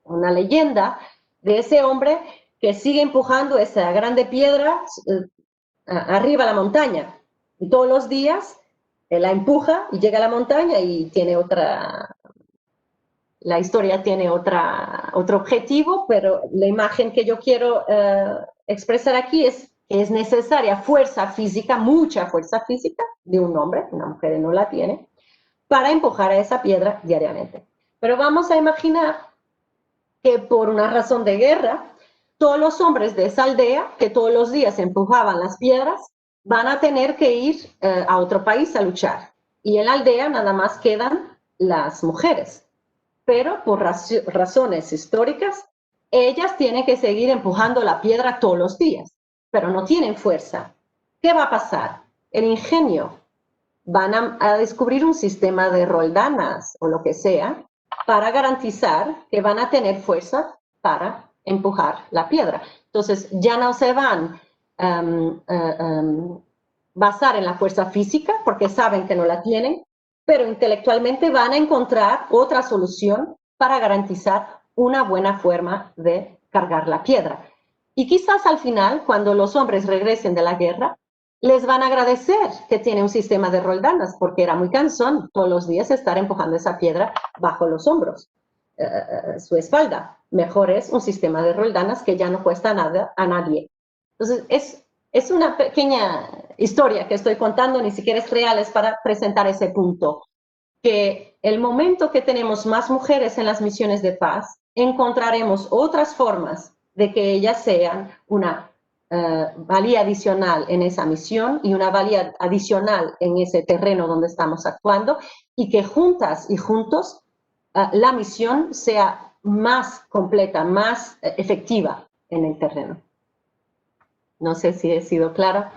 Speaker 1: una leyenda de ese hombre que sigue empujando esa grande piedra arriba a la montaña. Y todos los días la empuja y llega a la montaña y tiene la historia tiene otro objetivo, pero la imagen que yo quiero expresar aquí es que es necesaria fuerza física, mucha fuerza física de un hombre, una mujer no la tiene, para empujar a esa piedra diariamente. Pero vamos a imaginar que por una razón de guerra, todos los hombres de esa aldea, que todos los días empujaban las piedras, van a tener que ir a otro país a luchar. Y en la aldea nada más quedan las mujeres. Pero por razones históricas, ellas tienen que seguir empujando la piedra todos los días, pero no tienen fuerza. ¿Qué va a pasar? El ingenio. Van a descubrir un sistema de roldanas o lo que sea para garantizar que van a tener fuerza para empujar la piedra. Entonces, ya no se van basar en la fuerza física porque saben que no la tienen, pero intelectualmente van a encontrar otra solución para garantizar una buena forma de cargar la piedra. Y quizás al final, cuando los hombres regresen de la guerra, les van a agradecer que tiene un sistema de roldanas, porque era muy cansón todos los días estar empujando esa piedra bajo los hombros, su espalda. Mejor es un sistema de roldanas que ya no cuesta nada a nadie. Entonces, es una pequeña historia que estoy contando, ni siquiera es real, es para presentar ese punto, que el momento que tenemos más mujeres en las misiones de paz, encontraremos otras formas de que ellas sean una valía adicional en esa misión y una valía adicional en ese terreno donde estamos actuando, y que juntas y juntos la misión sea más completa, más efectiva en el terreno. No sé si he sido clara.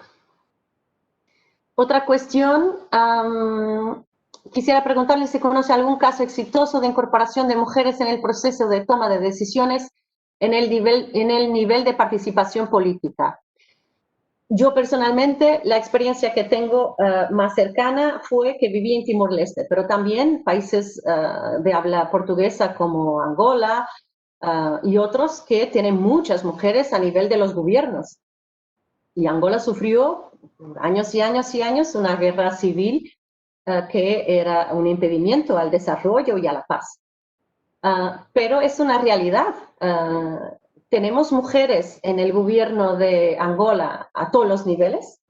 Speaker 1: Otra cuestión, quisiera preguntarle si conoce algún caso exitoso de incorporación de mujeres en el proceso de toma de decisiones en el nivel de participación política. Yo personalmente, la experiencia que tengo más cercana fue que viví en Timor-Leste, pero también países de habla portuguesa como Angola y otros que tienen muchas mujeres a nivel de los gobiernos. Y Angola sufrió años y años y años una guerra civil que era un impedimento al desarrollo y a la paz. Pero es una realidad. Tenemos mujeres en el gobierno de Angola a todos los niveles.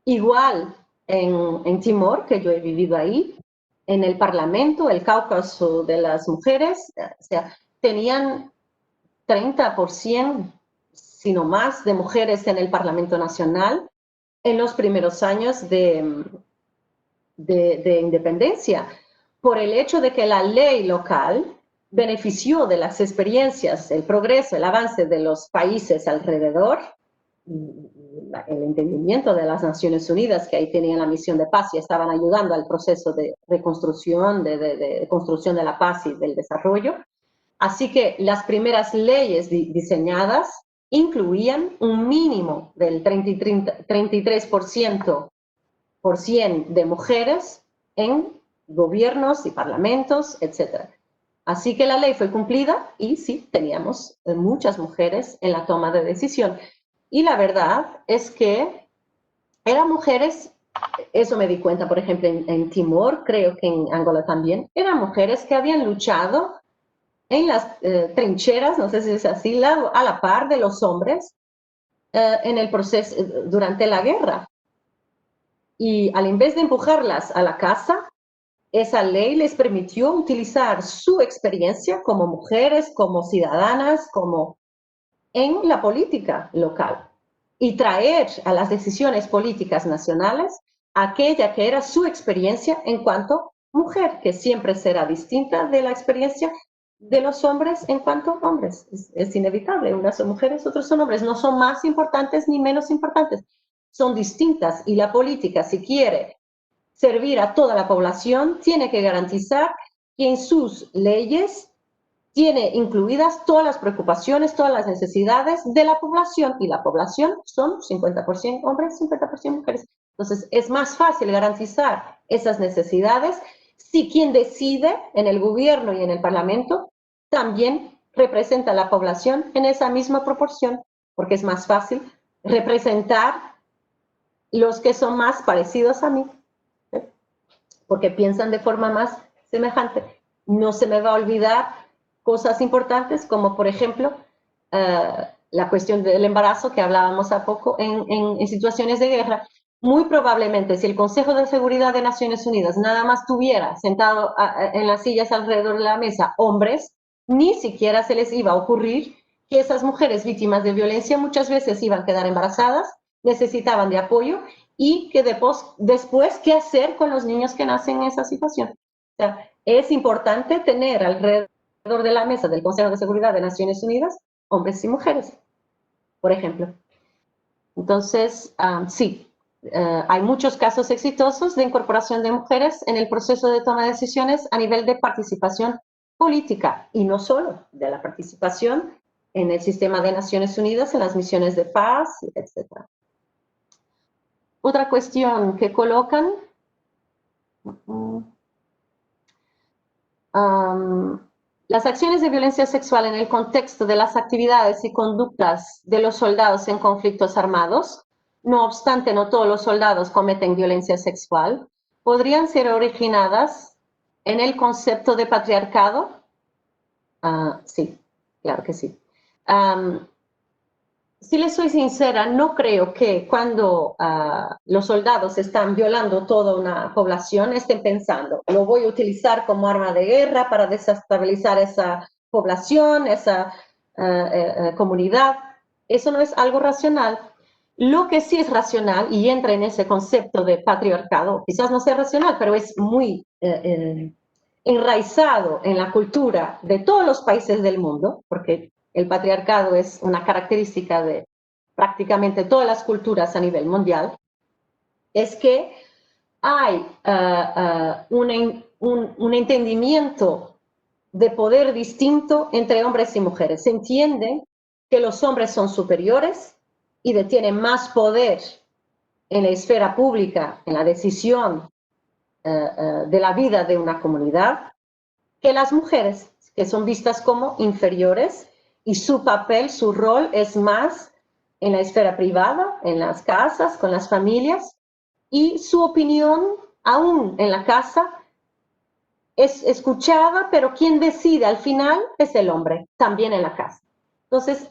Speaker 1: Igual en Timor, que yo he vivido ahí, en el Parlamento, el Cáucaso de las mujeres. O sea, tenían 30%, sino más, de mujeres en el Parlamento Nacional en los primeros años de independencia, por el hecho de que la ley local benefició de las experiencias, el progreso, el avance de los países alrededor, el entendimiento de las Naciones Unidas, que ahí tenían la misión de paz y estaban ayudando al proceso de reconstrucción, de construcción de la paz y del desarrollo. Así que las primeras leyes diseñadas incluían un mínimo del 33% de mujeres en gobiernos y parlamentos, etc. Así que la ley fue cumplida y sí, teníamos muchas mujeres en la toma de decisión. Y la verdad es que eran mujeres, eso me di cuenta, por ejemplo, en Timor, creo que en Angola también, eran mujeres que habían luchado en las trincheras, no sé si es así, a la par de los hombres en el proceso, durante la guerra. Y al invés de empujarlas a la casa, esa ley les permitió utilizar su experiencia como mujeres, como ciudadanas, como en la política local y traer a las decisiones políticas nacionales aquella que era su experiencia en cuanto mujer, que siempre será distinta de la experiencia de los hombres en cuanto hombres. Es inevitable, unas son mujeres, otros son hombres, no son más importantes ni menos importantes, son distintas y la política, si quiere servir a toda la población, tiene que garantizar que en sus leyes tiene incluidas todas las preocupaciones, todas las necesidades de la población, y la población son 50% hombres, 50% mujeres. Entonces, es más fácil garantizar esas necesidades si quien decide en el gobierno y en el parlamento también representa a la población en esa misma proporción, porque es más fácil representar los que son más parecidos a mí, porque piensan de forma más semejante. No se me va a olvidar cosas importantes como, por ejemplo, la cuestión del embarazo que hablábamos a poco en situaciones de guerra. Muy probablemente, si el Consejo de Seguridad de Naciones Unidas nada más tuviera sentado en las sillas alrededor de la mesa hombres, ni siquiera se les iba a ocurrir que esas mujeres víctimas de violencia muchas veces iban a quedar embarazadas, necesitaban de apoyo y que después qué hacer con los niños que nacen en esa situación. O sea, es importante tener alrededor de la mesa del Consejo de Seguridad de Naciones Unidas hombres y mujeres, por ejemplo. Entonces, sí, hay muchos casos exitosos de incorporación de mujeres en el proceso de toma de decisiones a nivel de participación política, y no solo de la participación en el sistema de Naciones Unidas, en las misiones de paz, etc. Otra cuestión que colocan, las acciones de violencia sexual en el contexto de las actividades y conductas de los soldados en conflictos armados, no obstante no todos los soldados cometen violencia sexual, podrían ser originadas en el concepto de patriarcado. Sí, claro que sí. Si les soy sincera, no creo que cuando los soldados están violando toda una población estén pensando, lo voy a utilizar como arma de guerra para desestabilizar esa población, esa comunidad. Eso no es algo racional. Lo que sí es racional y entra en ese concepto de patriarcado, quizás no sea racional, pero es muy enraizado en la cultura de todos los países del mundo, porque el patriarcado es una característica de prácticamente todas las culturas a nivel mundial, es que hay un entendimiento de poder distinto entre hombres y mujeres. Se entiende que los hombres son superiores y tienen más poder en la esfera pública, en la decisión de la vida de una comunidad, que las mujeres, que son vistas como inferiores, y su papel, su rol es más en la esfera privada, en las casas, con las familias, y su opinión, aún en la casa, es escuchada, pero quien decide al final es el hombre, también en la casa. Entonces,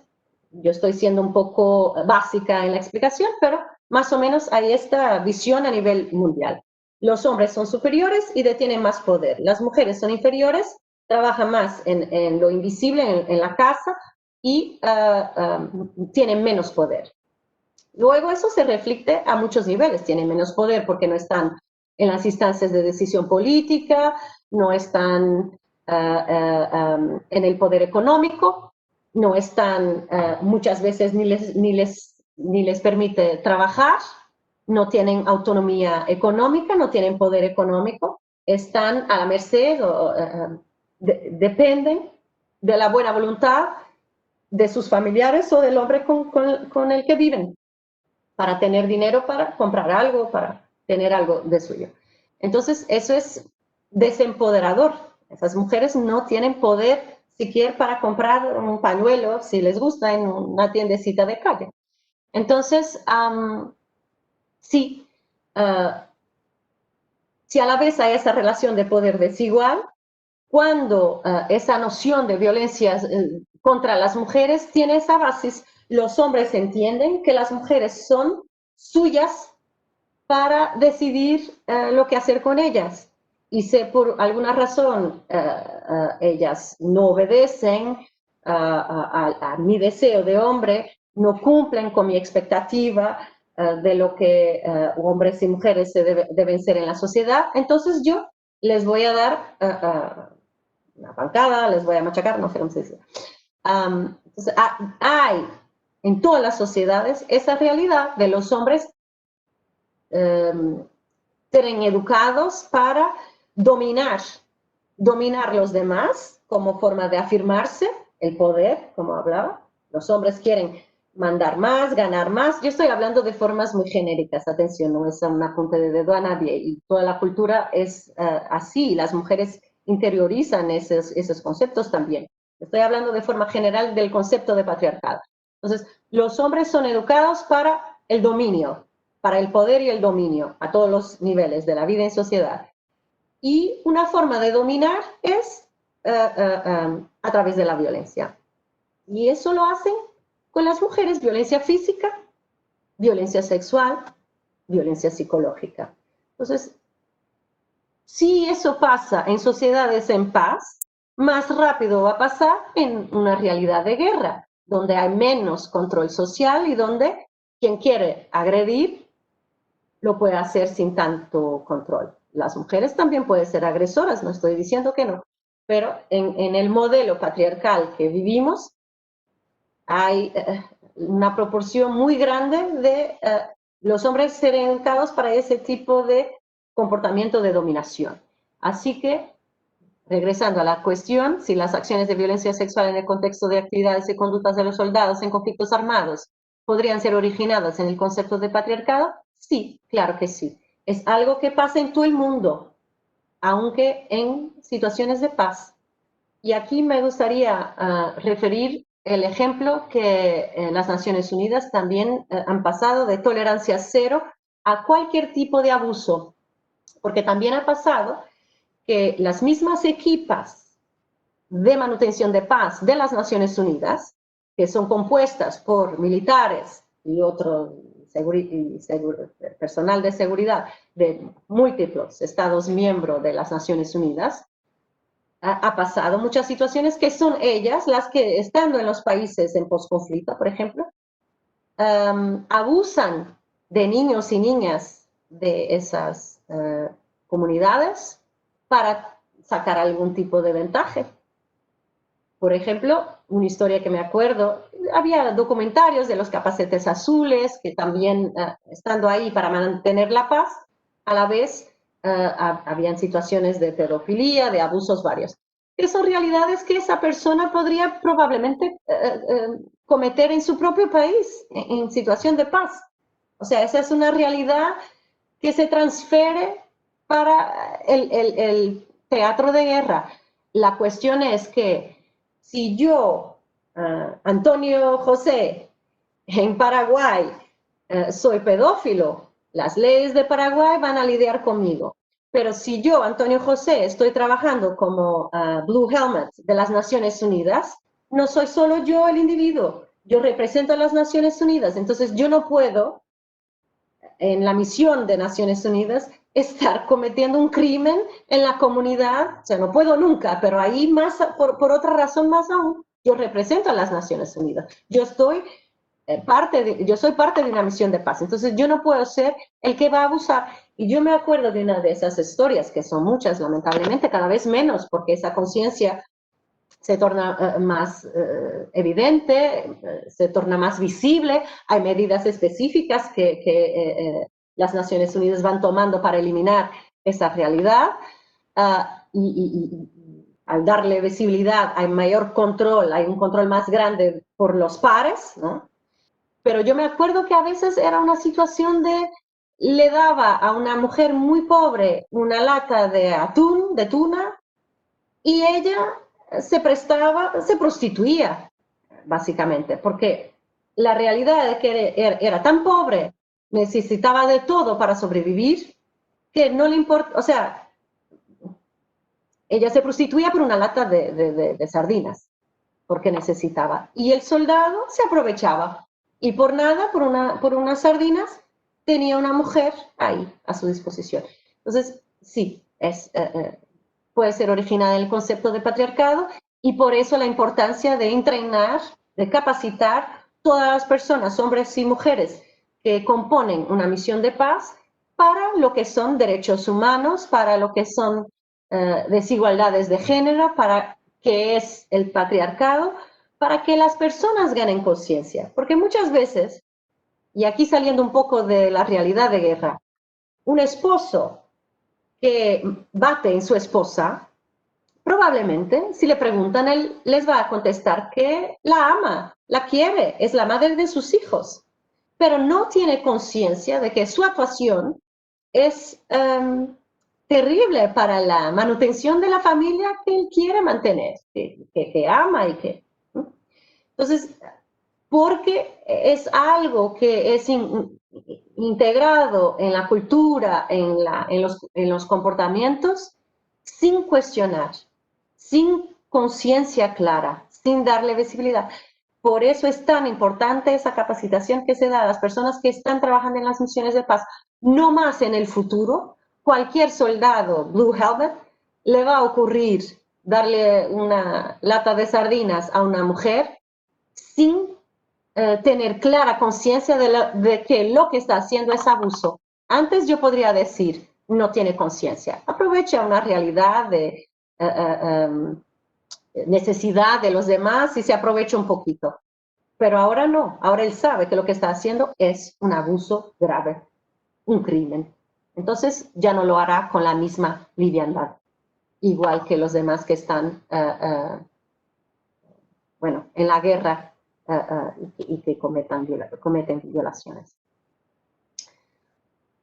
Speaker 1: yo estoy siendo un poco básica en la explicación, pero más o menos hay esta visión a nivel mundial. Los hombres son superiores y tienen más poder. Las mujeres son inferiores, trabaja más en lo invisible, en la casa, y tienen menos poder. Luego eso se refleja a muchos niveles, tienen menos poder porque no están en las instancias de decisión política, no están en el poder económico, no están muchas veces ni les permite trabajar, no tienen autonomía económica, no tienen poder económico, están a la merced o dependen de la buena voluntad de sus familiares o del hombre con el que viven, para tener dinero para comprar algo, para tener algo de suyo. Entonces, eso es desempoderador. Esas mujeres no tienen poder siquiera para comprar un pañuelo, si les gusta, en una tiendecita de calle. Entonces, sí, si a la vez hay esa relación de poder desigual, cuando esa noción de violencia contra las mujeres tiene esa base, los hombres entienden que las mujeres son suyas para decidir lo que hacer con ellas. Y si por alguna razón ellas no obedecen a mi deseo de hombre, no cumplen con mi expectativa de lo que hombres y mujeres deben ser en la sociedad, entonces yo les voy a dar una pancada, les voy a machacar, no sé cómo se dice. Entonces, hay en todas las sociedades esa realidad de los hombres serem educados para dominar los demás como forma de afirmarse, el poder, como hablaba. Los hombres quieren mandar más, ganar más. Yo estoy hablando de formas muy genéricas, atención, no es una punta de dedo a nadie, y toda la cultura es así, las mujeres interiorizan esos conceptos también. Estoy hablando de forma general del concepto de patriarcado. Entonces, los hombres son educados para el dominio, para el poder y el dominio a todos los niveles de la vida en sociedad. Y una forma de dominar es a través de la violencia. Y eso lo hacen con las mujeres, violencia física, violencia sexual, violencia psicológica. Entonces, si eso pasa en sociedades en paz, más rápido va a pasar en una realidad de guerra, donde hay menos control social y donde quien quiere agredir lo puede hacer sin tanto control. Las mujeres también pueden ser agresoras, no estoy diciendo que no, pero en el modelo patriarcal que vivimos hay una proporción muy grande de los hombres ser educados para ese tipo de comportamiento de dominación. Así que, regresando a la cuestión, si las acciones de violencia sexual en el contexto de actividades y conductas de los soldados en conflictos armados podrían ser originadas en el concepto de patriarcado, sí, claro que sí. Es algo que pasa en todo el mundo, aunque en situaciones de paz. Y aquí me gustaría referir el ejemplo que las Naciones Unidas también han pasado de tolerancia cero a cualquier tipo de abuso, porque también ha pasado que las mismas equipas de manutención de paz de las Naciones Unidas, que son compuestas por militares y otro personal de seguridad de múltiples Estados miembros de las Naciones Unidas, ha pasado muchas situaciones que son ellas las que, estando en los países en posconflicto, por ejemplo, abusan de niños y niñas de esas comunidades para sacar algún tipo de ventaja. Por ejemplo, una historia que me acuerdo, había documentarios de los capacetes azules que también, estando ahí para mantener la paz, a la vez habían situaciones de pedofilia, de abusos varios. Que son realidades que esa persona podría probablemente cometer en su propio país, en situación de paz. O sea, esa es una realidad que se transfiere para el teatro de guerra. La cuestión es que si yo, Antonio José, en Paraguay, soy pedófilo, las leyes de Paraguay van a lidiar conmigo. Pero si yo, Antonio José, estoy trabajando como Blue Helmet de las Naciones Unidas, no soy solo yo el individuo, yo represento a las Naciones Unidas, entonces yo no puedo, en la misión de Naciones Unidas, estar cometiendo un crimen en la comunidad, o sea, no puedo nunca, pero ahí más, por otra razón más aún, yo represento a las Naciones Unidas. Yo soy parte de una misión de paz, entonces yo no puedo ser el que va a abusar. Y yo me acuerdo de una de esas historias, que son muchas, lamentablemente, cada vez menos, porque esa conciencia se torna más evidente, se torna más visible, hay medidas específicas que las Naciones Unidas van tomando para eliminar esa realidad, y al darle visibilidad hay mayor control, hay un control más grande por los pares, ¿no? Pero yo me acuerdo que a veces era una situación de, le daba a una mujer muy pobre una lata de atún, de tuna, y ella se prostituía, básicamente, porque la realidad es que era tan pobre, necesitaba de todo para sobrevivir, que no le importa, o sea, ella se prostituía por una lata de sardinas, porque necesitaba. Y el soldado se aprovechaba. Y por nada, por unas sardinas, tenía una mujer ahí a su disposición. Entonces, sí, puede ser originada en el concepto de patriarcado, y por eso la importancia de entrenar, de capacitar todas las personas, hombres y mujeres, que componen una misión de paz para lo que son derechos humanos, para lo que son desigualdades de género, para qué es el patriarcado, para que las personas ganen conciencia. Porque muchas veces, y aquí saliendo un poco de la realidad de guerra, un esposo que bate en su esposa, probablemente, si le preguntan, él les va a contestar que la ama, la quiere, es la madre de sus hijos, pero no tiene conciencia de que su actuación es terrible para la manutención de la familia que él quiere mantener, que ama y que... ¿no? Entonces, porque es algo que es integrado en la cultura, en los comportamientos, sin cuestionar, sin conciencia clara, sin darle visibilidad. Por eso es tan importante esa capacitación que se da a las personas que están trabajando en las misiones de paz. No más en el futuro, cualquier soldado Blue Helmet le va a ocurrir darle una lata de sardinas a una mujer sin tener clara conciencia de que lo que está haciendo es abuso. Antes yo podría decir, no tiene conciencia. Aprovecha una realidad de necesidad de los demás y se aprovecha un poquito. Pero ahora no, ahora él sabe que lo que está haciendo es un abuso grave, un crimen. Entonces ya no lo hará con la misma liviandad, igual que los demás que están, bueno, en la guerra y que cometen violaciones.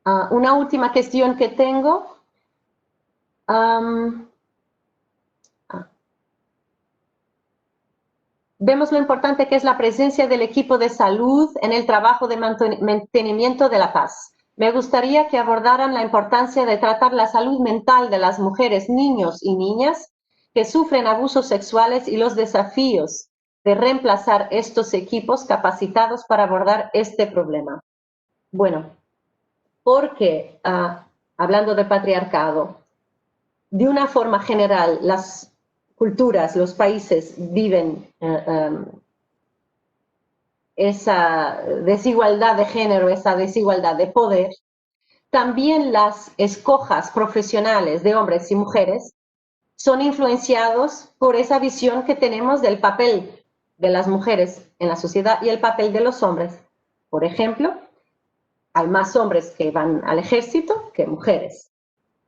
Speaker 1: Una última cuestión que tengo. Vemos lo importante que es la presencia del equipo de salud en el trabajo de mantenimiento de la paz. Me gustaría que abordaran la importancia de tratar la salud mental de las mujeres, niños y niñas que sufren abusos sexuales y los desafíos de reemplazar estos equipos capacitados para abordar este problema. Bueno, porque hablando de patriarcado, de una forma general, las culturas, los países viven esa desigualdad de género, esa desigualdad de poder. También las escojas profesionales de hombres y mujeres son influenciados por esa visión que tenemos del papel de las mujeres en la sociedad y el papel de los hombres. Por ejemplo, hay más hombres que van al ejército que mujeres.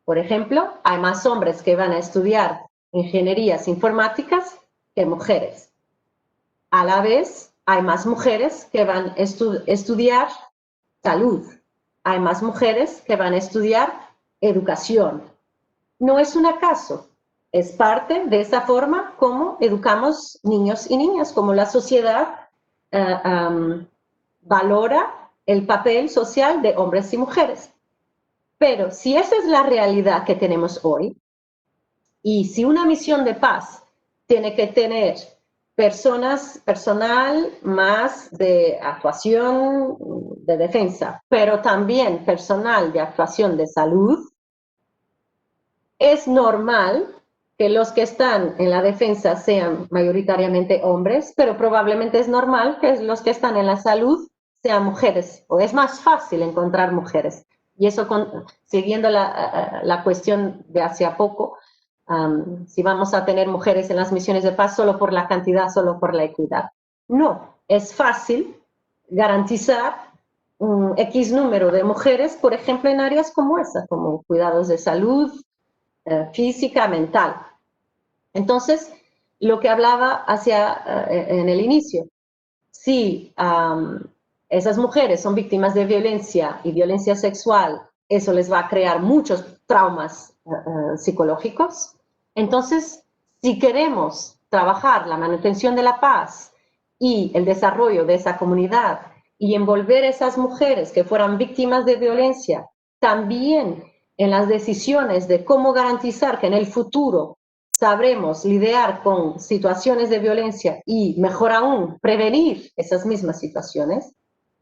Speaker 1: Por ejemplo, hay más hombres que van a estudiar ingenierías informáticas que mujeres. A la vez, hay más mujeres que van a estudiar salud. Hay más mujeres que van a estudiar educación. No es un acaso, es parte de esa forma como educamos niños y niñas, como la sociedad valora el papel social de hombres y mujeres. Pero si esa es la realidad que tenemos hoy, y si una misión de paz tiene que tener personal más de actuación de defensa, pero también personal de actuación de salud, es normal que los que están en la defensa sean mayoritariamente hombres, pero probablemente es normal que los que están en la salud sean mujeres, o es más fácil encontrar mujeres. Y eso, siguiendo la cuestión de hace poco, si vamos a tener mujeres en las misiones de paz solo por la cantidad, solo por la equidad. No, es fácil garantizar un X número de mujeres, por ejemplo, en áreas como esa, como cuidados de salud, física, mental. Entonces, lo que hablaba en el inicio, si esas mujeres son víctimas de violencia y violencia sexual, eso les va a crear muchos traumas psicológicos. Entonces, si queremos trabajar la manutención de la paz y el desarrollo de esa comunidad y envolver a esas mujeres que fueran víctimas de violencia también en las decisiones de cómo garantizar que en el futuro sabremos lidiar con situaciones de violencia y, mejor aún, prevenir esas mismas situaciones,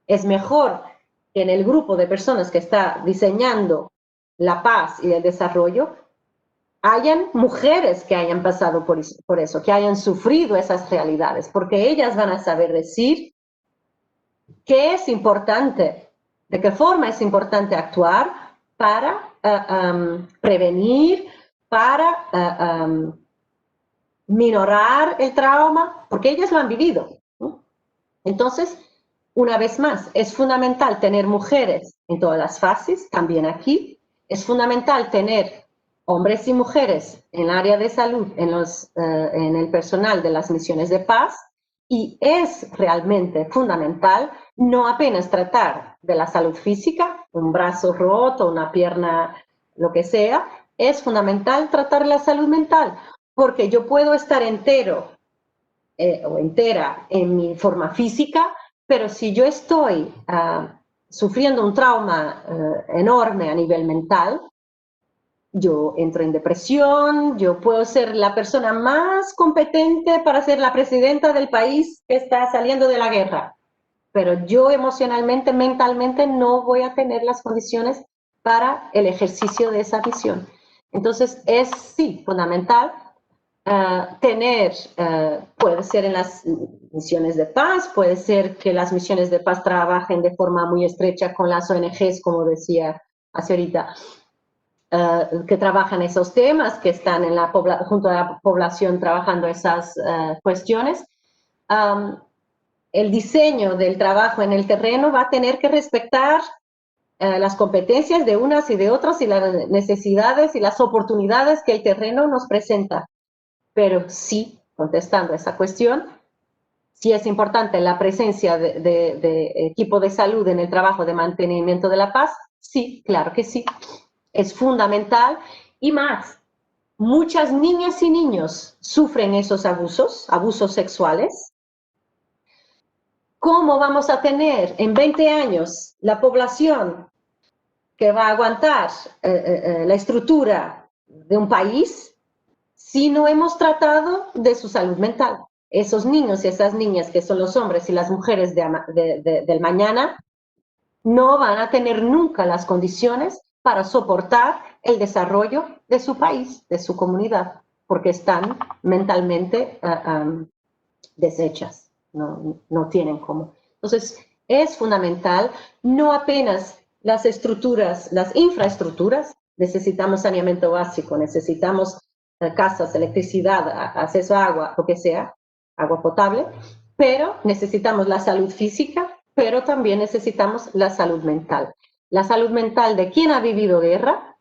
Speaker 1: es mejor que en el grupo de personas que está diseñando la paz y el desarrollo hayan mujeres que hayan pasado por eso, que hayan sufrido esas realidades, porque ellas van a saber decir qué es importante, de qué forma es importante actuar para prevenir, para minorar el trauma, porque ellas lo han vivido, ¿no? Entonces, una vez más, es fundamental tener mujeres en todas las fases, también aquí. Es fundamental tener hombres y mujeres en el área de salud, en el personal de las misiones de paz, y es realmente fundamental no apenas tratar de la salud física, un brazo roto, una pierna, lo que sea, es fundamental tratar la salud mental, porque yo puedo estar entero o entera en mi forma física, pero si yo estoy sufriendo un trauma enorme a nivel mental, yo entro en depresión, yo puedo ser la persona más competente para ser la presidenta del país que está saliendo de la guerra, pero yo emocionalmente, mentalmente no voy a tener las condiciones para el ejercicio de esa misión. Entonces es, sí, fundamental puede ser en las misiones de paz, puede ser que las misiones de paz trabajen de forma muy estrecha con las ONGs, como decía hace ahorita, que trabajan esos temas, que están junto a la población trabajando esas cuestiones. El diseño del trabajo en el terreno va a tener que respetar las competencias de unas y de otras y las necesidades y las oportunidades que el terreno nos presenta. Pero sí, contestando a esa cuestión, sí es importante la presencia de equipo de salud en el trabajo de mantenimiento de la paz. Sí, claro que sí. Es fundamental y más. Muchas niñas y niños sufren esos abusos sexuales. ¿Cómo vamos a tener en 20 años la población que va a aguantar la estructura de un país si no hemos tratado de su salud mental? Esos niños y esas niñas que son los hombres y las mujeres del mañana no van a tener nunca las condiciones para soportar el desarrollo de su país, de su comunidad, porque están mentalmente deshechas, no tienen cómo. Entonces, es fundamental no apenas las estructuras, las infraestructuras, necesitamos saneamiento básico, necesitamos casas, electricidad, acceso a agua, lo que sea, agua potable, pero necesitamos la salud física, pero también necesitamos la salud mental. La salud mental de quien ha vivido guerra,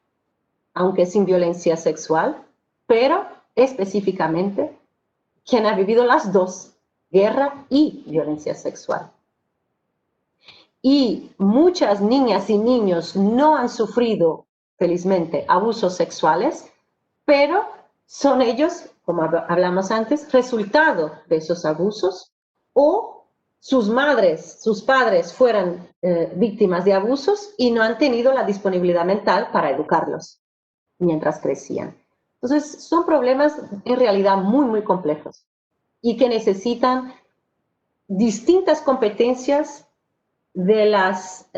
Speaker 1: aunque sin violencia sexual, pero específicamente quien ha vivido las dos, guerra y violencia sexual. Y muchas niñas y niños no han sufrido, felizmente, abusos sexuales, pero son ellos, como hablamos antes, resultado de esos abusos, o sus madres, sus padres fueran víctimas de abusos y no han tenido la disponibilidad mental para educarlos mientras crecían. Entonces, son problemas en realidad muy, muy complejos y que necesitan distintas competencias de las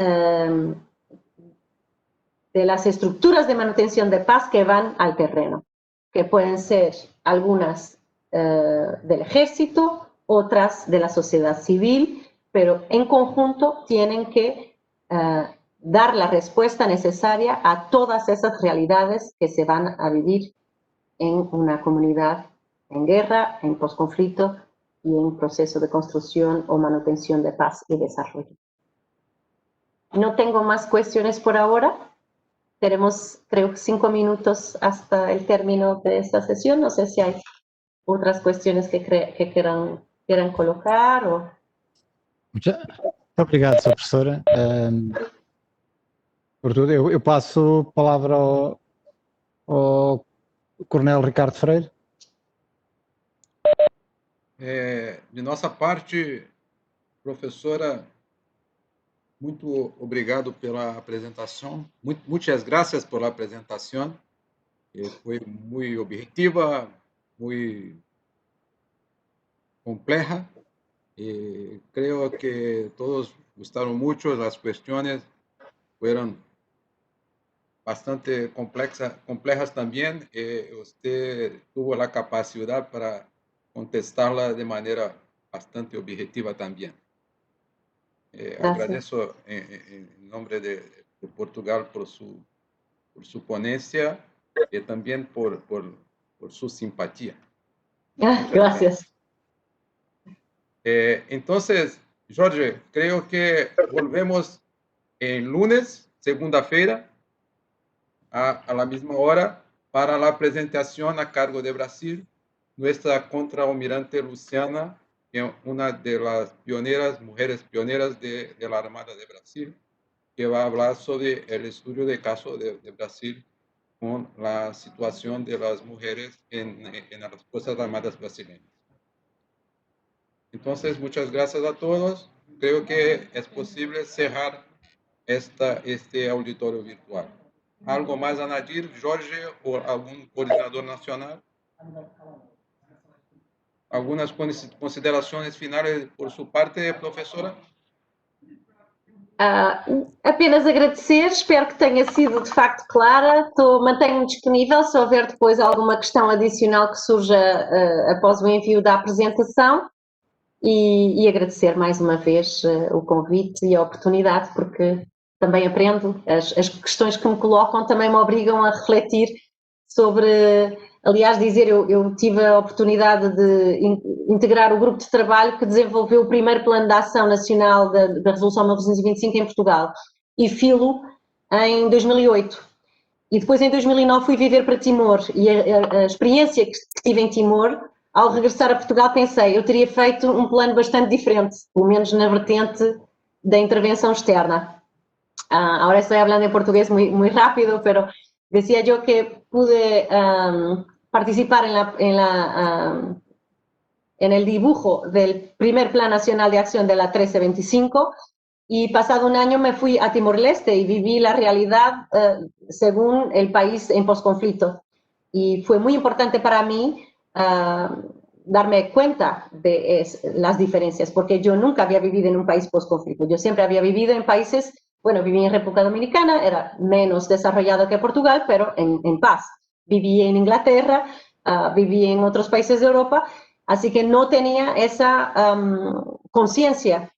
Speaker 1: de las estructuras de manutención de paz que van al terreno, que pueden ser algunas del ejército, otras de la sociedad civil, pero en conjunto tienen que dar la respuesta necesaria a todas esas realidades que se van a vivir en una comunidad en guerra, en posconflicto y en proceso de construcción o manutención de paz y desarrollo. No tengo más cuestiones por ahora. Tenemos, creo, 5 minutos hasta el término de esta sesión. No sé si hay otras cuestiones que quieran colocar. O...
Speaker 3: Muito obrigado, Sra. Professora. Por tudo, eu passo a palavra ao Coronel Ricardo Freire.
Speaker 2: De nossa parte, professora, muito obrigado pela apresentação. Muitas graças pela apresentação. Foi muito objetiva, muito compleja. Creo que todos gustaron mucho. Las cuestiones fueron bastante complejas también. Usted tuvo la capacidad para contestarla de manera bastante objetiva también. Agradezco en nombre de Portugal por su ponencia y también por su simpatía.
Speaker 1: Gracias.
Speaker 2: Entonces, Jorge, creo que volvemos el lunes, segunda-feira, a la misma hora, para la presentación a cargo de Brasil, nuestra contraalmirante Luciana, una de las mujeres pioneras de la Armada de Brasil, que va a hablar sobre el estudio de caso de Brasil con la situación de las mujeres en las Fuerzas Armadas brasileñas. Entonces, muchas gracias a todos. Creo que es posible cerrar este auditorio virtual. ¿Algo más a añadir, Jorge, o algún coordinador nacional? ¿Algunas consideraciones finales por su parte, professora?
Speaker 1: Apenas agradecer, espero que tenha sido de facto clara. Mantenho-me disponível se houver depois alguma questão adicional que surja após o envio da apresentação. E agradecer mais uma vez o convite e a oportunidade, porque também aprendo, as questões que me colocam também me obrigam a refletir sobre, aliás, eu tive a oportunidade de integrar o grupo de trabalho que desenvolveu o primeiro plano de ação nacional da Resolução 1925 em Portugal, e filo em 2008. E depois em 2009 fui viver para Timor, e a experiência que tive em Timor, ao regressar a Portugal pensei, eu teria feito um plano bastante diferente, pelo menos na vertente da intervenção externa. Ahora estoy hablando en portugués muy rápido, pero decía yo que pude participar en el dibujo del primer Plan Nacional de Acción de la 1325, y pasado un año me fui a Timor-Leste y viví la realidad según el país en posconflicto. Y fue muy importante para mí darme cuenta de las diferencias, porque yo nunca había vivido en un país posconflicto. Yo siempre había vivido en países, bueno, viví en República Dominicana, era menos desarrollado que Portugal, pero en paz. Viví en Inglaterra, viví en otros países de Europa, así que no tenía esa conciencia,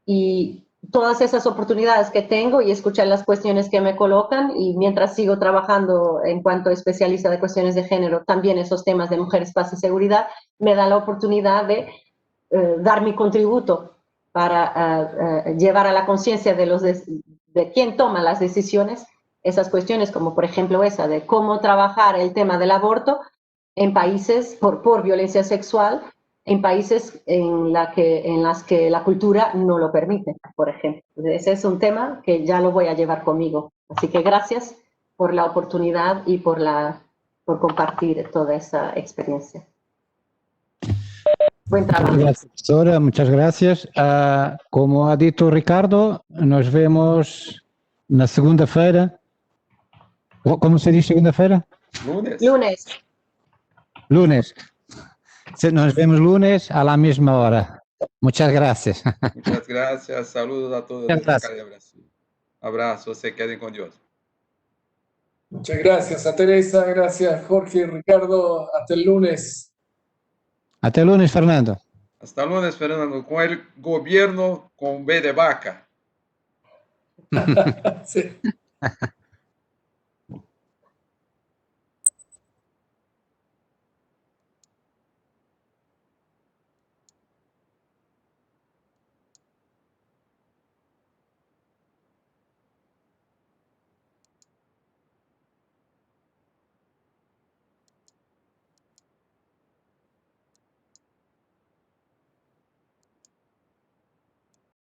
Speaker 1: y todas esas oportunidades que tengo y escuchar las cuestiones que me colocan, y mientras sigo trabajando en cuanto especialista de cuestiones de género, también esos temas de mujeres, paz y seguridad, me da la oportunidad de dar mi contributo para llevar a la conciencia de quien toma las decisiones esas cuestiones, como por ejemplo esa de cómo trabajar el tema del aborto en países por violencia sexual, en países en las que la cultura no lo permite, por ejemplo. Ese es un tema que ya lo voy a llevar conmigo. Así que gracias por la oportunidad y por compartir toda esa experiencia. Buen trabajo.
Speaker 3: Gracias, profesora, muchas gracias. Como ha dicho Ricardo, nos vemos na segunda-feira. ¿Cómo se dice segunda-feira? Lunes. Nos vemos lunes a la misma hora. Muchas gracias.
Speaker 2: Muchas gracias. Saludos a todos desde Brasil. Abrazo. Se queden con Dios.
Speaker 4: Muchas gracias a Teresa, gracias Jorge y Ricardo. Hasta el lunes.
Speaker 3: Hasta el lunes, Fernando.
Speaker 2: Hasta el lunes, Fernando, con el gobierno con B de vaca.
Speaker 4: Sí.